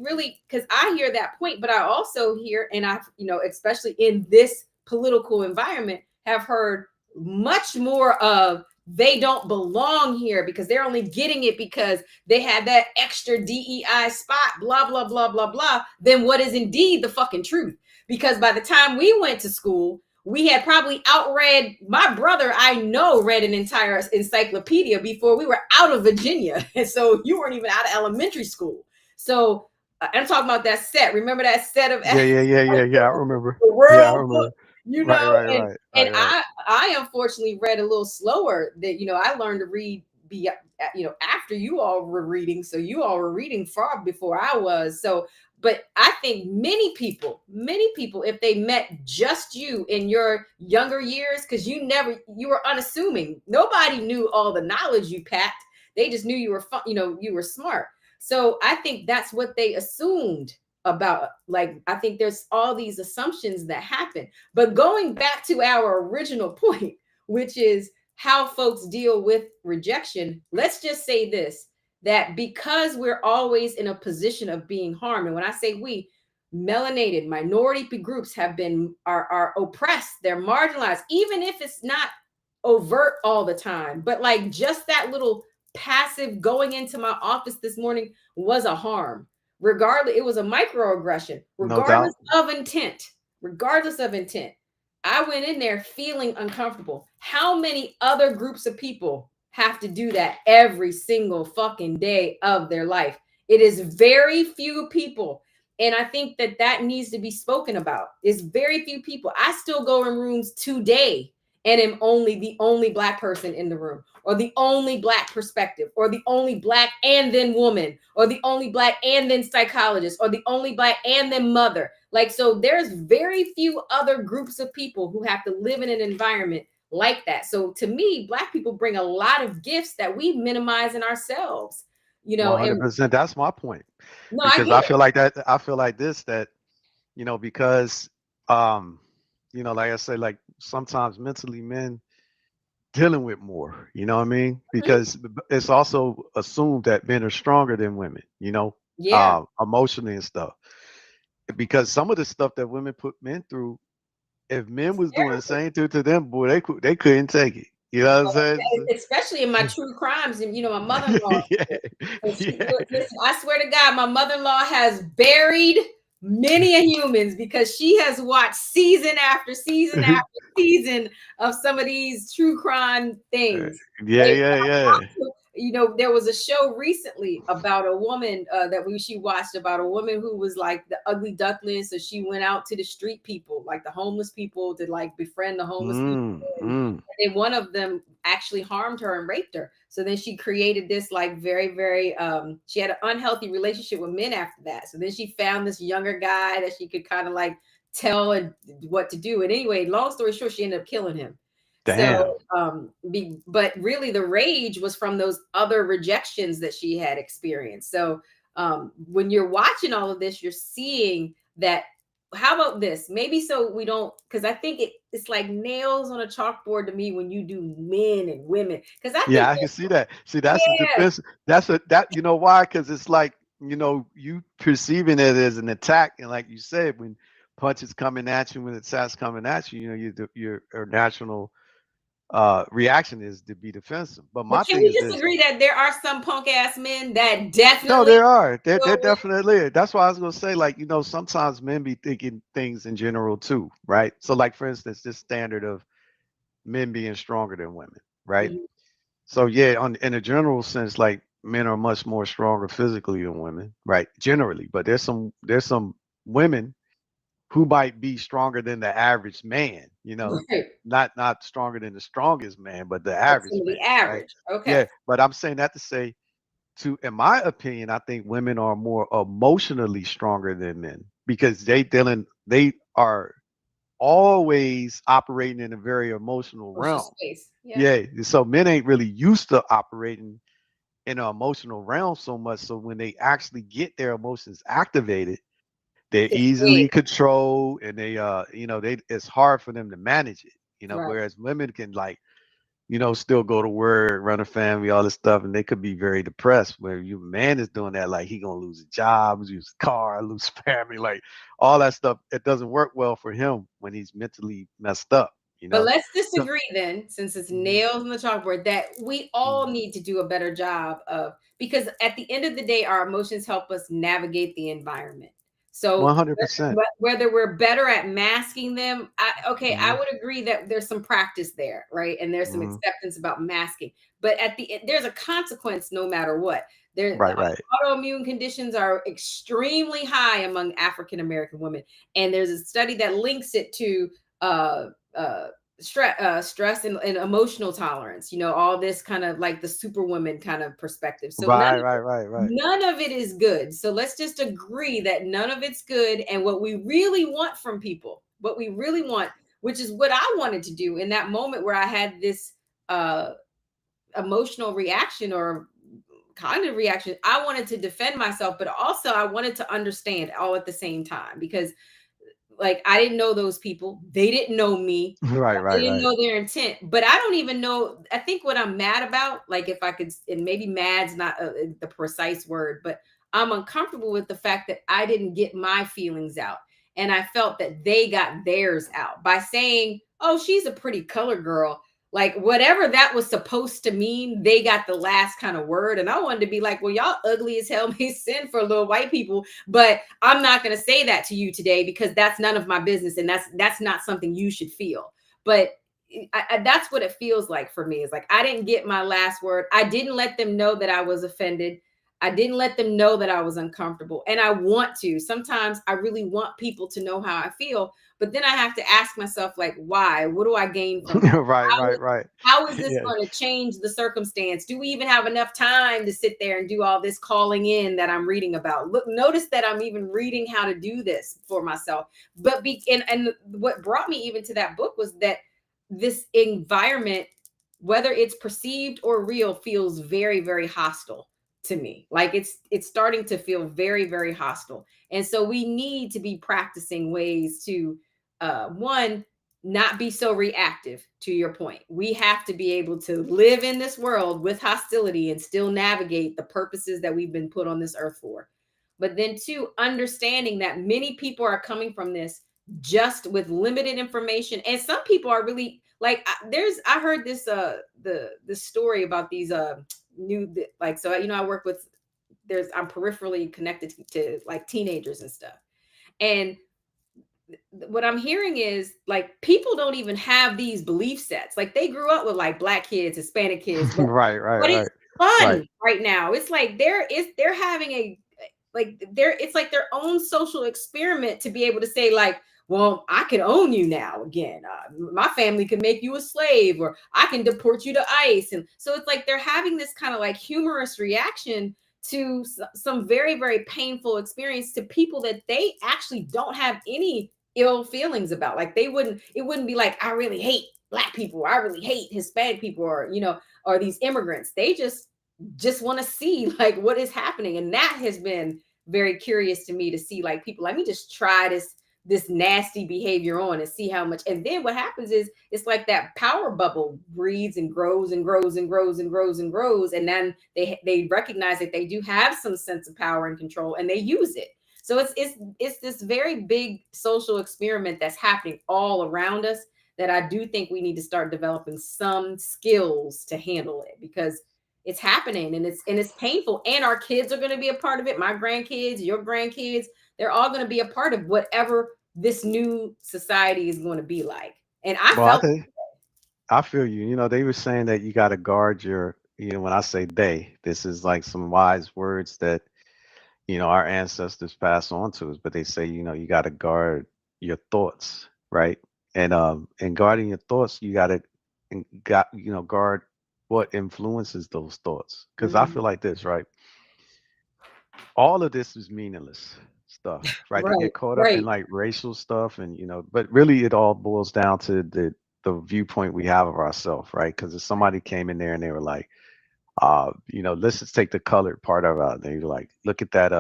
really, because I hear that point, but I also hear, and I, you know, especially in this political environment, have heard much more of they don't belong here because they're only getting it because they had that extra DEI spot, blah, blah, blah, blah, blah, than what is indeed the fucking truth. Because by the time we went to school, we had probably outread, my brother, I know, read an entire encyclopedia before we were out of Virginia. And so you weren't even out of elementary school. So I'm talking about that set. Remember that set of Yeah, yeah, yeah, yeah, yeah. I remember. the Yeah, I world book, remember. you Right, know, right, and right, and right, right. I unfortunately read a little slower. That, you know, I learned to read be you know, after you all were reading, so you all were reading far before I was. So but I think many people, if they met just you in your younger years, because you were unassuming, nobody knew all the knowledge you packed, they just knew you were fun, you know, you were smart. So I think that's what they assumed about, like, I think there's all these assumptions that happen. But going back to our original point, which is how folks deal with rejection, let's just say this, that because we're always in a position of being harmed, and when I say we, melanated minority groups have been are oppressed, they're marginalized, even if it's not overt all the time, but like just that little passive going into my office this morning was a harm. Regardless, it was a microaggression, No doubt. regardless of intent. Regardless of intent. I went in there feeling uncomfortable. How many other groups of people have to do that every single fucking day of their life? It is very few people. And I think that that needs to be spoken about. It's very few people. I still go in rooms today and am only the only Black person in the room, or the only Black perspective, or the only Black and then woman, or the only Black and then psychologist, or the only Black and then mother. Like, so there's very few other groups of people who have to live in an environment like that. So to me, Black people bring a lot of gifts that we minimize in ourselves, and 100%. That's my point. no, I Because get I it. feel like that. I feel like this, that, because, um, like I said, like sometimes mentally men dealing with more, you know what I mean? Mhm. Because it's also assumed that men are stronger than women, Yeah. emotionally and stuff. Because some of the stuff that women put men through, if men was doing the same thing to them, boy, they couldn't take it. You know what I'm saying? Especially in my true crimes. And my mother-in-law, Yeah, and yeah. listen, I swear to God, my mother-in-law has buried many a humans because she has watched season after season after season of some of these true crime things. Yeah, yeah, yeah. There was a show recently about a woman she watched about a woman who was like the ugly duckling. So she went out to the street people, like the homeless people, to like befriend the homeless people. Mm, And mm. then one of them actually harmed her and raped her. So then she created this like very, very she had an unhealthy relationship with men after that. So then she found this younger guy that she could kind of like tell and what to do. And anyway, long story short, she ended up killing him. Damn. So but really the rage was from those other rejections that she had experienced. So when you're watching all of this, you're seeing that. How about this? Maybe so we don't, because I think it's like nails on a chalkboard to me when you do men and women. Because I Yeah, think I can see that. See, that's a yeah, defense. That why? Because it's like, you perceiving it as an attack, and like you said, when punches coming at you, when attacks coming at you, your natural reaction is to be defensive. But but my can thing we is just this. agree that there are some punk ass men that No, definitely there are. There go with definitely is. That's why I was gonna say, like, sometimes men be thinking things in general too, right? So, like, for instance, this standard of men being stronger than women, right? Mhm. So yeah, in a general sense, like men are much more stronger physically than women, right? Generally, but there's some women who might be stronger than the average man, Right. not stronger than the strongest man, but the But average some of man, the right? average. Yeah, Okay. but I'm saying that to say, in my opinion, I think women are more emotionally stronger than men because they are always operating in a very emotional Social realm. space. Yeah. Yeah, so men ain't really used to operating in an emotional realm so much. So when they actually get their emotions activated, they're It's easily big. controlled, and they it's hard for them to manage it. Right. Whereas women can, like, still go to work, run a family, all this stuff, and they could be very depressed. Where your man is doing that, like he gonna lose a job, lose a car, lose family, like all that stuff. It doesn't work well for him when he's mentally messed up. But let's So disagree then, since it's mhm, nails on the chalkboard, that we all mhm. need to do a better job of, because at the end of the day, our emotions help us navigate the environment. So 100%. whether we're better at masking them, okay, I Mhm, would agree that there's some practice there, right? And there's some mhm. acceptance about masking. But at the end, there's a consequence no matter what. The Right, right. autoimmune conditions are extremely high among African American women, and there's a study that links it to uh, uh, stress and emotional tolerance. All this kind of like the superwoman kind of perspective. So Right, right, right, right. none of it is good. So let's just agree that none of it's good. And what we really want from people, what we really want, which is what I wanted to do in that moment where I had this uh emotional reaction or cognitive reaction. I wanted to defend myself, but also I wanted to understand all at the same time, because like I didn't know those people. They didn't know me. Right, I right, didn't right. know their intent. But I don't even know. I think what I'm mad about, like if I could, and maybe mad's not the precise word, but I'm uncomfortable with the fact that I didn't get my feelings out. And I felt that they got theirs out by saying, oh, she's a pretty color girl. Like whatever that was supposed to mean, they got the last kind of word. And I wanted to be like, well, y'all ugly as hell may sin for little white people, but I'm not going to say that to you today because that's none of my business, and that's not something you should feel. But that's what it feels like for me. It's like I didn't get my last word. I didn't let them know that I was offended. I didn't let them know that I was uncomfortable. And I want to. Sometimes I really want people to know how I feel, but then I have to ask myself, like, why? What do I gain from that? Right, How right, is, right. how is this Yeah. going to change the circumstance? Do we even have enough time to sit there and do all this calling in that I'm reading about? Look, notice that I'm even reading how to do this for myself. But and what brought me even to that book was that this environment, whether it's perceived or real, feels very, very hostile to me. Like it's starting to feel very, very hostile. And so we need to be practicing ways to one, not be so reactive. To your point, we have to be able to live in this world with hostility and still navigate the purposes that we've been put on this earth for. But then two, understanding that many people are coming from this just with limited information, and some people are really like I heard this the story about these new, like, so I work with, I'm peripherally connected to like teenagers and stuff, and what I'm hearing is like people don't even have these belief sets. Like they grew up with like black kids, Hispanic kids, Right, right, but it's right, right. fun right now. It's like they're having a, like they're, it's like their own social experiment to be able to say like, well, I can own you now again. My family can make you a slave, or I can deport you to ICE. And so it's like they're having this kind of like humorous reaction to some very, very painful experience to people that they actually don't have any ill feelings about. Like it wouldn't be like, I really hate black people, I really hate Hispanic people, or or these immigrants. They just want to see like what is happening. And that has been very curious to me, to see like people, let me just try this nasty behavior on and see how much. And then what happens is it's like that power bubble breeds and grows and grows and grows and grows and grows, and then they recognize that they do have some sense of power and control, and they use it. So it's this very big social experiment that's happening all around us, that I do think we need to start developing some skills to handle it, because it's happening, and it's painful, and our kids are going to be a part of it. My grandkids, your grandkids, they're all going to be a part of whatever this new society is going to be like. And I Well, I felt think I feel you. You know, they were saying that you got to guard your, when I say they, this is like some wise words that, our ancestors pass on to us, but they say, you got to guard your thoughts, right? And guarding your thoughts, you got to guard what influences those thoughts. Because I mm, feel like this, right? All of this is meaningless stuff, right? They right, get caught up in right. like racial stuff, and but really it all boils down to the viewpoint we have of ourselves, right? Because if somebody came in there and they were like, let's just take the colored part of it out. They were like, look at that,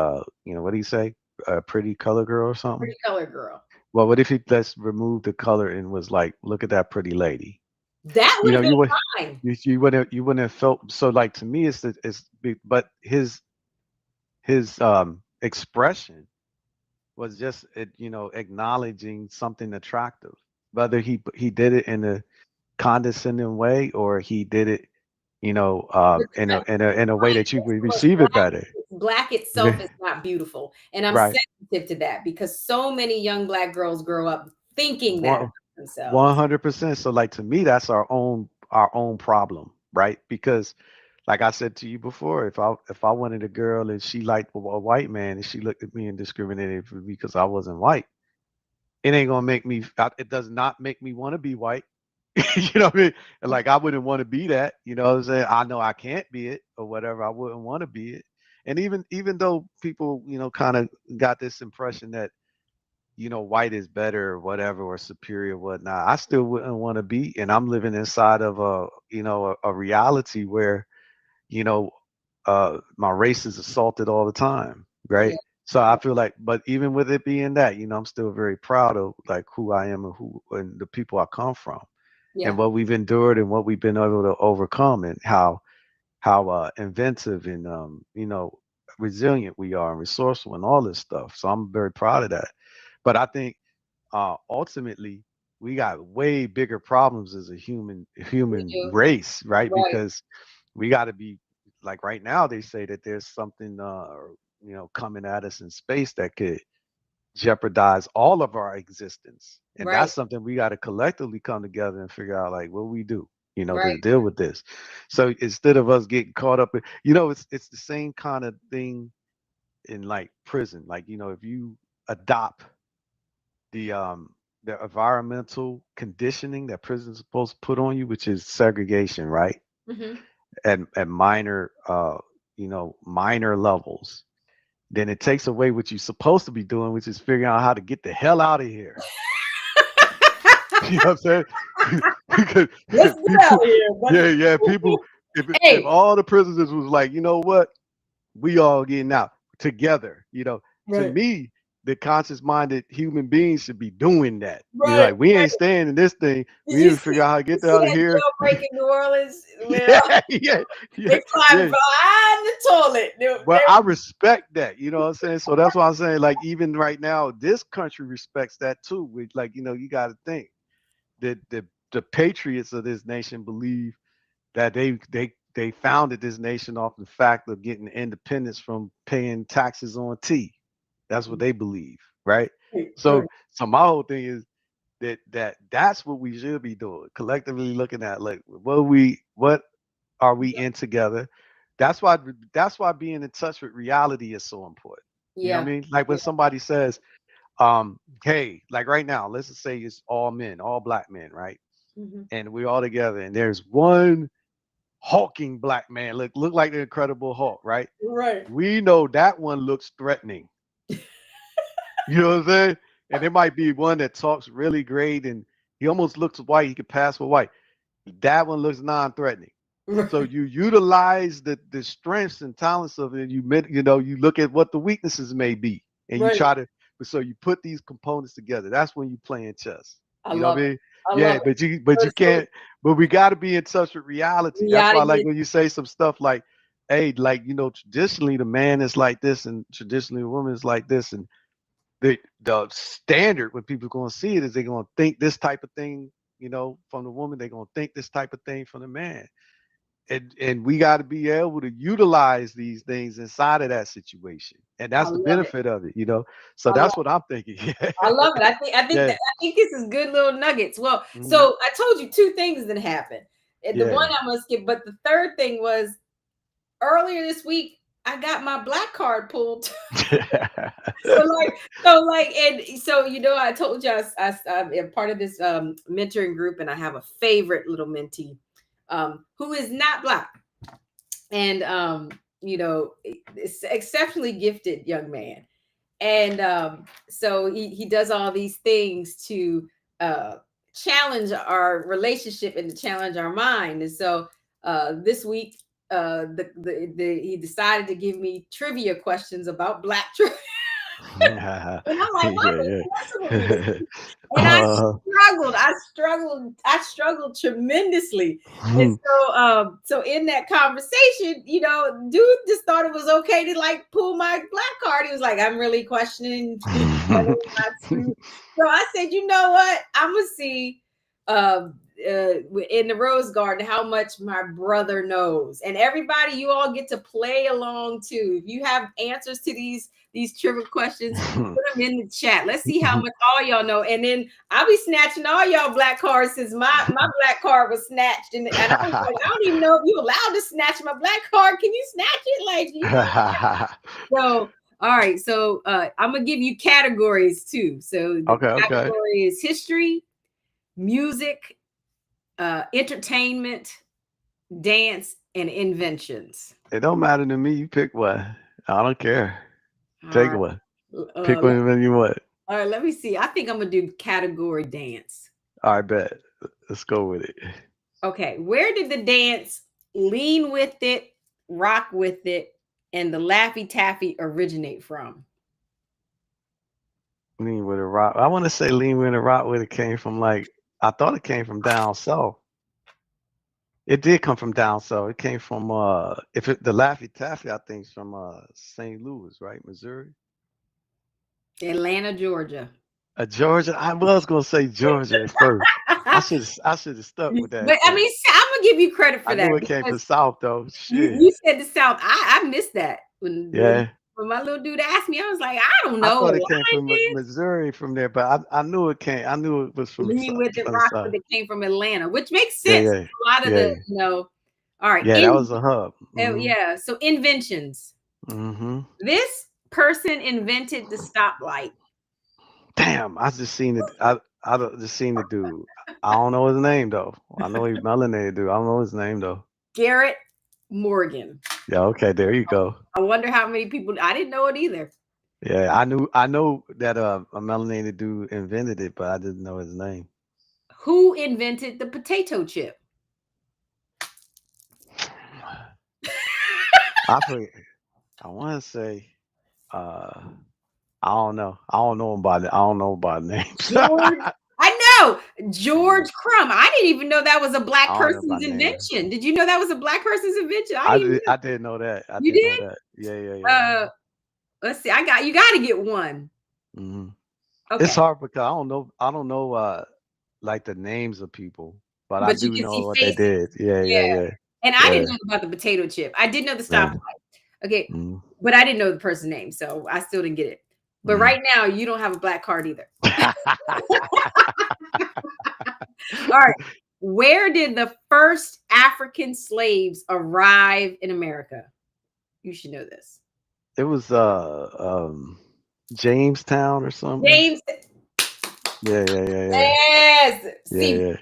what do you say? A pretty color girl or something? Pretty color girl. Well, what if he let's remove the color and was like, look at that pretty lady? That You would know, have been you would fine. you wouldn't have felt so. Like to me, but his expression was just acknowledging something attractive, whether he did it in a condescending way or he did it in a way Right. that you would Look, receive it better. black itself is not beautiful. And I'm Right. sensitive to that because so many young black girls grow up thinking that about One themselves. 100%. So like to me, that's our own problem, right? Because like I said to you before, if I wanted a girl and she liked a white man and she looked at me and discriminated for me because I wasn't white, it ain't gonna make me. It does not make me want to be white. You know what I mean? And like I wouldn't want to be that. You know what I'm saying? I know I can't be it or whatever. I wouldn't want to be it. And even though people, kind of got this impression that white is better or whatever or superior or whatnot, I still wouldn't want to be. And I'm living inside of a reality where you know my race is assaulted all the time, Yeah, right? So I yeah, feel like, but even with it being that, I'm still very proud of like who I am and who and the people I come from and yeah, what we've endured and what we've been able to overcome and how inventive and resilient we are and resourceful and all this stuff. So I'm very proud of that. But I think ultimately we got way bigger problems as a We human do. race, right? Right. Because we got to be like right now they say that there's something coming at us in space that could jeopardize all of our existence. And Right. that's something we got to collectively come together and figure out like what we do, to Right. deal with this. So instead of us getting caught up in, it's the same kind of thing in like prison. Like, if you adopt the environmental conditioning that prison's supposed to put on you, which is segregation, right? Hmm. At minor minor levels, then it takes away what you're supposed to be doing, which is figuring out how to get the hell out of here. You know what I'm saying? Because Let's get out people, of here, buddy. yeah, people, if Hey. all the prisoners was like, you know what, we all getting out together, to Right. me, the conscious-minded human beings should be doing that. You're Right. like, we Right. ain't staying in this thing. Did We need you to figure see? out how to You get see out of that here. jailbreak in New Orleans? Well, Yeah, yeah, yeah, they climbed yeah. behind the toilet. But I respect that, you know what I'm saying? So that's why I'm saying, like, even right now, this country respects that too. With like, you got to think that the patriots of this nation believe that they founded this nation off the fact of getting independence from paying taxes on tea. That's what they believe, right? Right. So my whole thing is that's what we should be doing, collectively looking at like what are we in together. That's why being in touch with reality is so important. You know what Yeah. I mean? Like when Yeah. somebody says, hey, like right now, let's just say it's all men, all black men, right? Hmm. And we're all together, and there's one hulking black man, look like the Incredible Hulk, right? Right. We know that one looks threatening. You know what I'm saying? And there might be one that talks really great, and he almost looks white. He could pass for white. That one looks non-threatening. So Right. you utilize the strengths and talents of it. You look at what the weaknesses may be, and you Right. try to. So you put these components together. That's when you playing chess. I You know what love I it. mean? I Yeah, love it. but you So can't. But we got to be in touch with reality. we That's gotta why, like get. when you say some stuff like, "Hey, like traditionally the man is like this, and traditionally the woman is like this," and the standard when people are going to see it is they're going to think this type of thing, from the woman. They're going to think this type of thing from the man, and we got to be able to utilize these things inside of that situation, and I that's the love it. benefit of it. So I love. that's what I'm thinking. I love it. Yeah. I think this is good little nuggets. Well, Hmm. so I told you two things that happened. And the one Yeah. I'm gonna skip, but the third thing was earlier this week. I got my black card pulled. And so I told you I'm part of this mentoring group, and I have a favorite little mentee who is not black, and it's exceptionally gifted young man, and so he does all these things to uh, challenge our relationship and to challenge our mind. And so this week, he decided to give me trivia questions about black trivia. And I'm like, why are you Yeah, messing with me this yeah. week? And uh, I struggled tremendously. And so in that conversation, dude just thought it was okay to like pull my black card. He was like, I'm really questioning whether or not to. So I said, you know what? I'm gonna see in the Rose Garden how much my brother knows. And everybody, you all get to play along too. If you have answers to these trivia questions, put them in the chat. Let's see how much all y'all know. And then I'll be snatching all y'all black cards since my black card was snatched. And I was like, I don't even know if you're allowed to snatch my black card. Can you snatch it? So all right. So I'm gonna give you categories too. So the Okay, okay. category is history, music, entertainment, dance, and inventions. It don't matter to me. You pick one. I don't care. All Take right. one. Pick Uh, one when you want. all right. Let me see. I think I'm gonna do category dance. All right, bet. Let's go with it. Okay. Where did the dance lean with it, rock with it, and the Laffy Taffy originate from? Lean with a rock. I want to say lean with a rock where it came from. Like I thought it came from down south. It did come from down south. It came from the Laffy Taffy, I think, is from St. Louis, right, Missouri. Atlanta, Georgia. Georgia. I was gonna say Georgia at first. I should have stuck with that But at I mean, first. I'm gonna give you credit I for that knew it came from because South though. you Shit. said the South. I missed that Yeah. when my little dude asked me. I was like, I don't I know, thought it came from Lions. Missouri from there, but I knew it came. I knew it was from Then you went to from the Rockford South. that came from Atlanta, which makes Yeah, sense. yeah, A lot of yeah, the, all right, yeah. That was a hub. oh yeah. So inventions. Mm-hmm. This person invented the stoplight. Damn, I just seen it. Just seen the dude. I don't know his name though. I know he's melanated dude. I don't know his name though. Garrett Morgan. Yeah, okay, there you go. I wonder how many people. I didn't know it either. Yeah, I know that a melanated dude invented it, but I didn't know his name. Who invented the potato chip? I forget. I want to say, uh, I don't know. I don't know about it. I don't know about names. George. I know Mhm. George Crumb. I didn't even know that was a black I don't know person's about names. invention. Did you know that was a black person's invention? I didn't even know. I didn't know that. I You didn't know did? that. Yeah, yeah, yeah. Uh, let's see. You got to get one. Hmm. It's Okay, hard because I don't know. I don't know like the names of people, but I but you do can know see what they faces. did. Yeah, yeah, Yeah, yeah, and I yeah, didn't know about the potato chip. I did know the yeah. stoplight. Okay, Mm-hmm. but I didn't know the person's name, so I still didn't get it. But right now, you don't have a black card either. All right. Where did the first African slaves arrive in America? You should know this. It was Jamestown or something. James. Yeah, yeah, yeah, yeah. Yes. Yeah, See, yeah.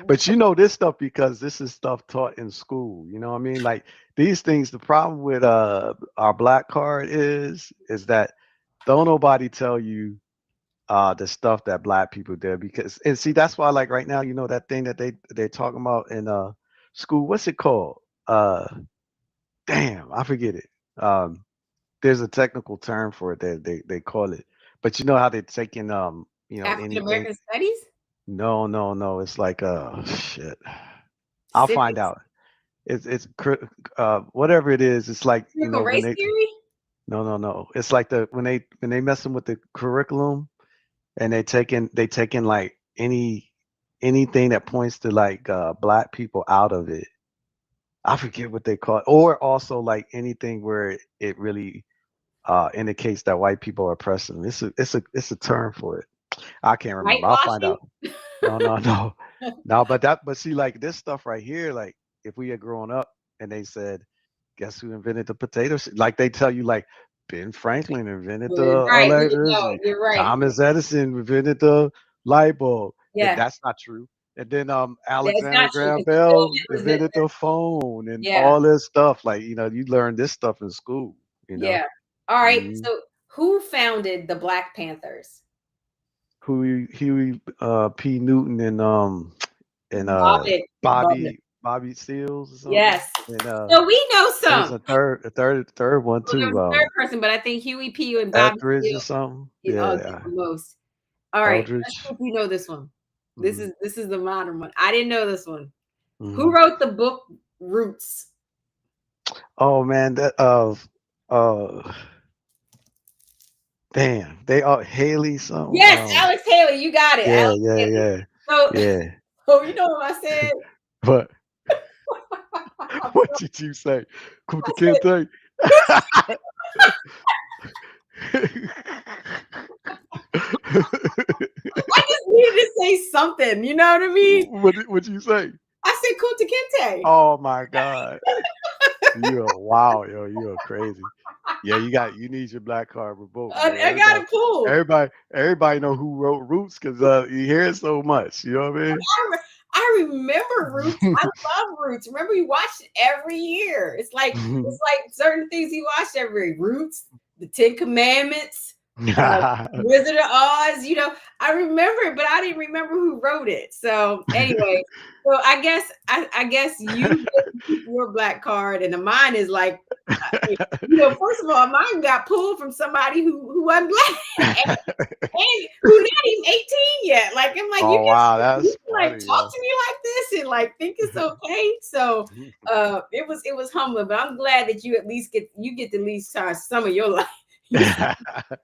But you know this stuff because this is stuff taught in school. You know what I mean? Like these things, the problem with our black card is that don't nobody tell you the stuff that black people did because and see that's why like right now, you know that thing that they're talking about in school, what's it called? Uh damn, I forget it. There's a technical term for it that they call it. But you know how they're taking you know African anything. American Studies, No, no, no. It's like shit. I'll find civics, out. Whatever it is. It's like you critical know when race they theory. no no no. It's like when they messing with the curriculum and they taking like anything that points to like black people out of it. I forget what they call it. Or also like anything where it really indicates that white people are oppressing them. It's a term for it. I can't remember. I'll find Whitewashing. out. No, no, no. No, but see, like this stuff right here, like if we had grown up and they said, guess who invented the potato? Like they tell you, like Ben Franklin invented Well, the right. No, electricity, you're right. Thomas Edison invented the light bulb. And Yeah. that's not true. And then That's Alexander not true Graham because the film Bell was that. invented the phone and Yeah. all this stuff. Like, you know, you learn this stuff in school, you know. Yeah. All right. Mhm. So, who founded the Black Panthers? Huey P. Newton and Bobbitt. Bobby Seals or something. Yes. And So we know there's some. a third one Well, there too. was a third person, but I think Huey P. and Bobby Etheridge or Seale something. get Yeah, the most. All right. Let's see Eldridge. if you know this one. Hmm. This is the modern one. I didn't know this one. Who Hmm. wrote the book Roots? Oh man, that uh damn, they are Haley something. Yes, Alex Haley. You got it, Yeah, Alex yeah, Haley. yeah, So, yeah. oh, you know what I said? But I what did you say? Kunta said, Kinte? I just needed to say something. You know what I mean? What you say? I said Kunta Kinte. Oh my God. You're wow, yo, you're crazy. Yeah, you need your black card revoked, man. I got it pulled. Everybody know who wrote Roots because you hear it so much. You know what I I remember Roots. I mean? love Roots. Remember, we watched it every year. It's like certain things you watch every Roots, the Ten Commandments, Wizard of Oz. You know, I remember it, but I didn't remember who wrote it. So anyway, so I guess you get your black card, and the mine is like, you know, first of all, mine got pulled from somebody who wasn't black. And who's not even 18 yet. Like I'm like, Oh wow, you that's can like funny, talk yo. to me like this and like think it's okay. So it was humbling, but I'm glad that you get to at least try some of your life, You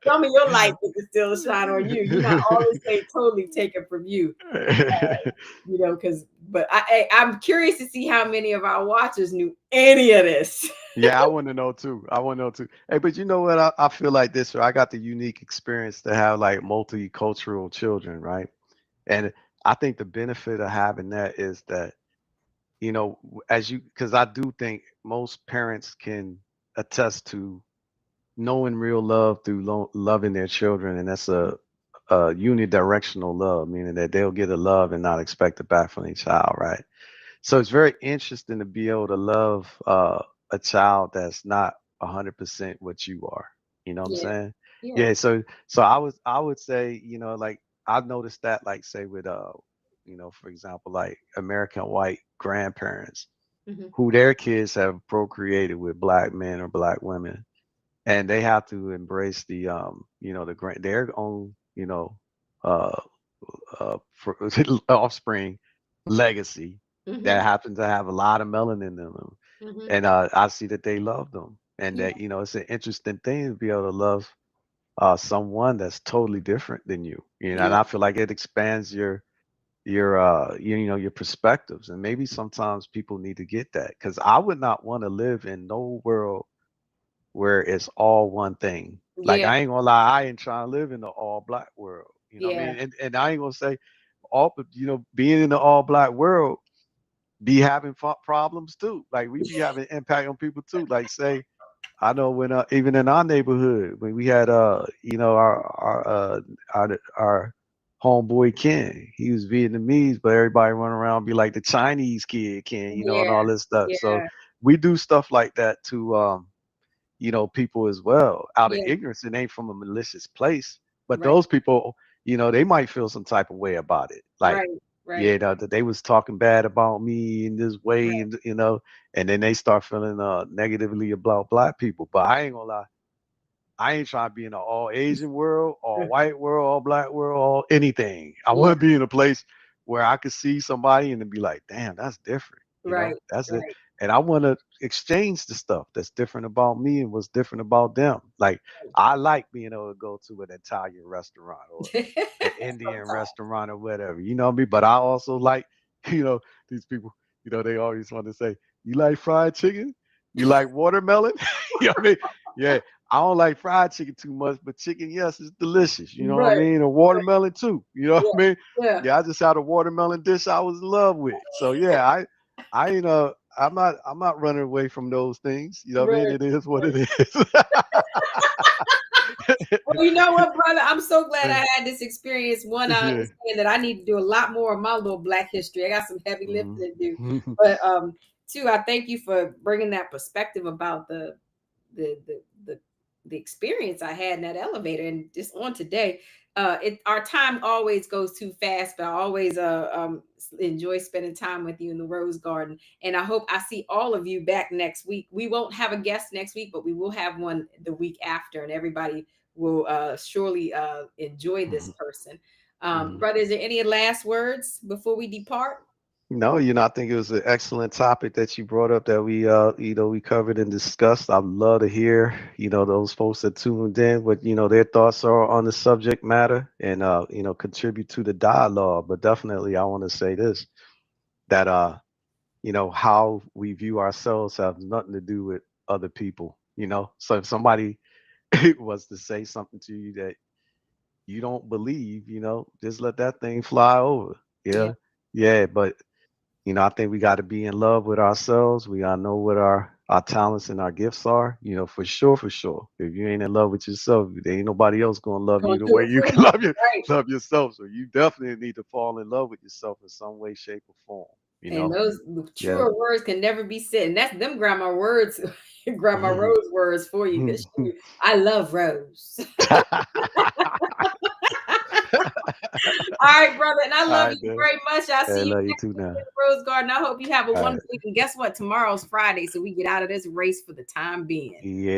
some of your light that can still shine on you. You're not always say totally taken from you. Because but I'm curious to see how many of our watchers knew any of this. Yeah, I want to know too. I want to know too. Hey, but you know what? I feel like this. I got the unique experience to have like multicultural children, right? And I think the benefit of having that is that, because I do think most parents can attest to knowing real love through loving their children, and that's a unidirectional love, meaning that they'll get a love and not expect it back from their child, right? So it's very interesting to be able to love a child that's not 100% what you are. You know what I'm Yeah. saying? Yeah. Yeah. So I would say, like I've noticed that, like say with for example, like American white grandparents Hmm. who their kids have procreated with black men or black women, and they have to embrace their own uh for offspring legacy that Hmm. happen to have a lot of melanin in them. Hmm. And I see that they love them, and Yeah. that it's an interesting thing to be able to love someone that's totally different than you. And Yeah. I feel like it expands your perspectives, and maybe sometimes people need to get that, because I would not want to live in no world where it's all one thing. Like Yeah. I ain't gonna lie, I ain't trying to live in the all black world. You know what I Yeah. mean? And I ain't gonna say all, but being in the all black world, be having problems too. Like we be having impact on people too. Like say, I know when even in our neighborhood when we had our homeboy Ken, he was Vietnamese, but everybody run around and be like the Chinese kid Ken, and Yeah. all this stuff. So Yeah. we do stuff like that to people as well, out of Yeah. ignorance. It ain't from a malicious place, but Right. those people, they might feel some type of way about it. Like, Right. Right. yeah, that they was talking bad about me in this way, Right. and then they start feeling negatively about black people. But I ain't gonna lie, I ain't trying to be in an all Asian world, all white world, all black world, all anything. I Yeah. want to be in a place where I could see somebody and then be like, damn, that's different. Right. That's it. Right. And I want to exchange the stuff that's different about me and what's different about them. Like I like being able to go to an Italian restaurant or an Indian Sometimes. restaurant or whatever. You know what I mean? But I also like, you know, these people, they always want to say, you like fried chicken? You like watermelon? You know what I mean? Yeah, I don't like fried chicken too much, but chicken, yes, it's delicious. You know what I Right. mean? And watermelon too. You know what Yeah. I mean? Yeah. Yeah, I just had a watermelon dish I was in love with. So yeah, I ain't I'm not running away from those things. You know what I mean? Right. It is what Right. it is. Well, you know what, brother? I'm so glad I had this experience. One, I Yeah. understand that I need to do a lot more of my little Black history. I got some heavy Mhm. lifting to do. But two, I thank you for bringing that perspective about the the the, the experience I had in that elevator, and just on today. Our time always goes too fast, but I always enjoy spending time with you in the Rose Garden. And I hope I see all of you back next week. We won't have a guest next week, but we will have one the week after, and everybody will surely enjoy this Mhm. person. Mhm. Brother, is there any last words before we depart? No, I think it was an excellent topic that you brought up that we covered and discussed. I'd love to hear, those folks that tuned in, what, their thoughts are on the subject matter, and, contribute to the dialogue. But definitely I want to say this, that, how we view ourselves has nothing to do with other people. So if somebody was to say something to you that you don't believe, just let that thing fly over. Yeah. Yeah. Yeah. But I think we got to be in love with ourselves. We got to know what our talents and our gifts are. For sure, for sure. If you ain't in love with yourself, there ain't nobody else gonna love you Gonna the do way it you for can you. Right. love yourself. So you definitely need to fall in love with yourself in some way, shape, or form. You And know? those Yeah. truer words can never be said. And that's them grandma words, grandma Rose words for you. Because I love Rose. All right, brother. And I All love right, you man. very much. I'll I see you love you next too week now. in the Rose Garden. I hope you have a All right. wonderful week. And guess what? Tomorrow's Friday, so we get out of this race for the time being. Yeah.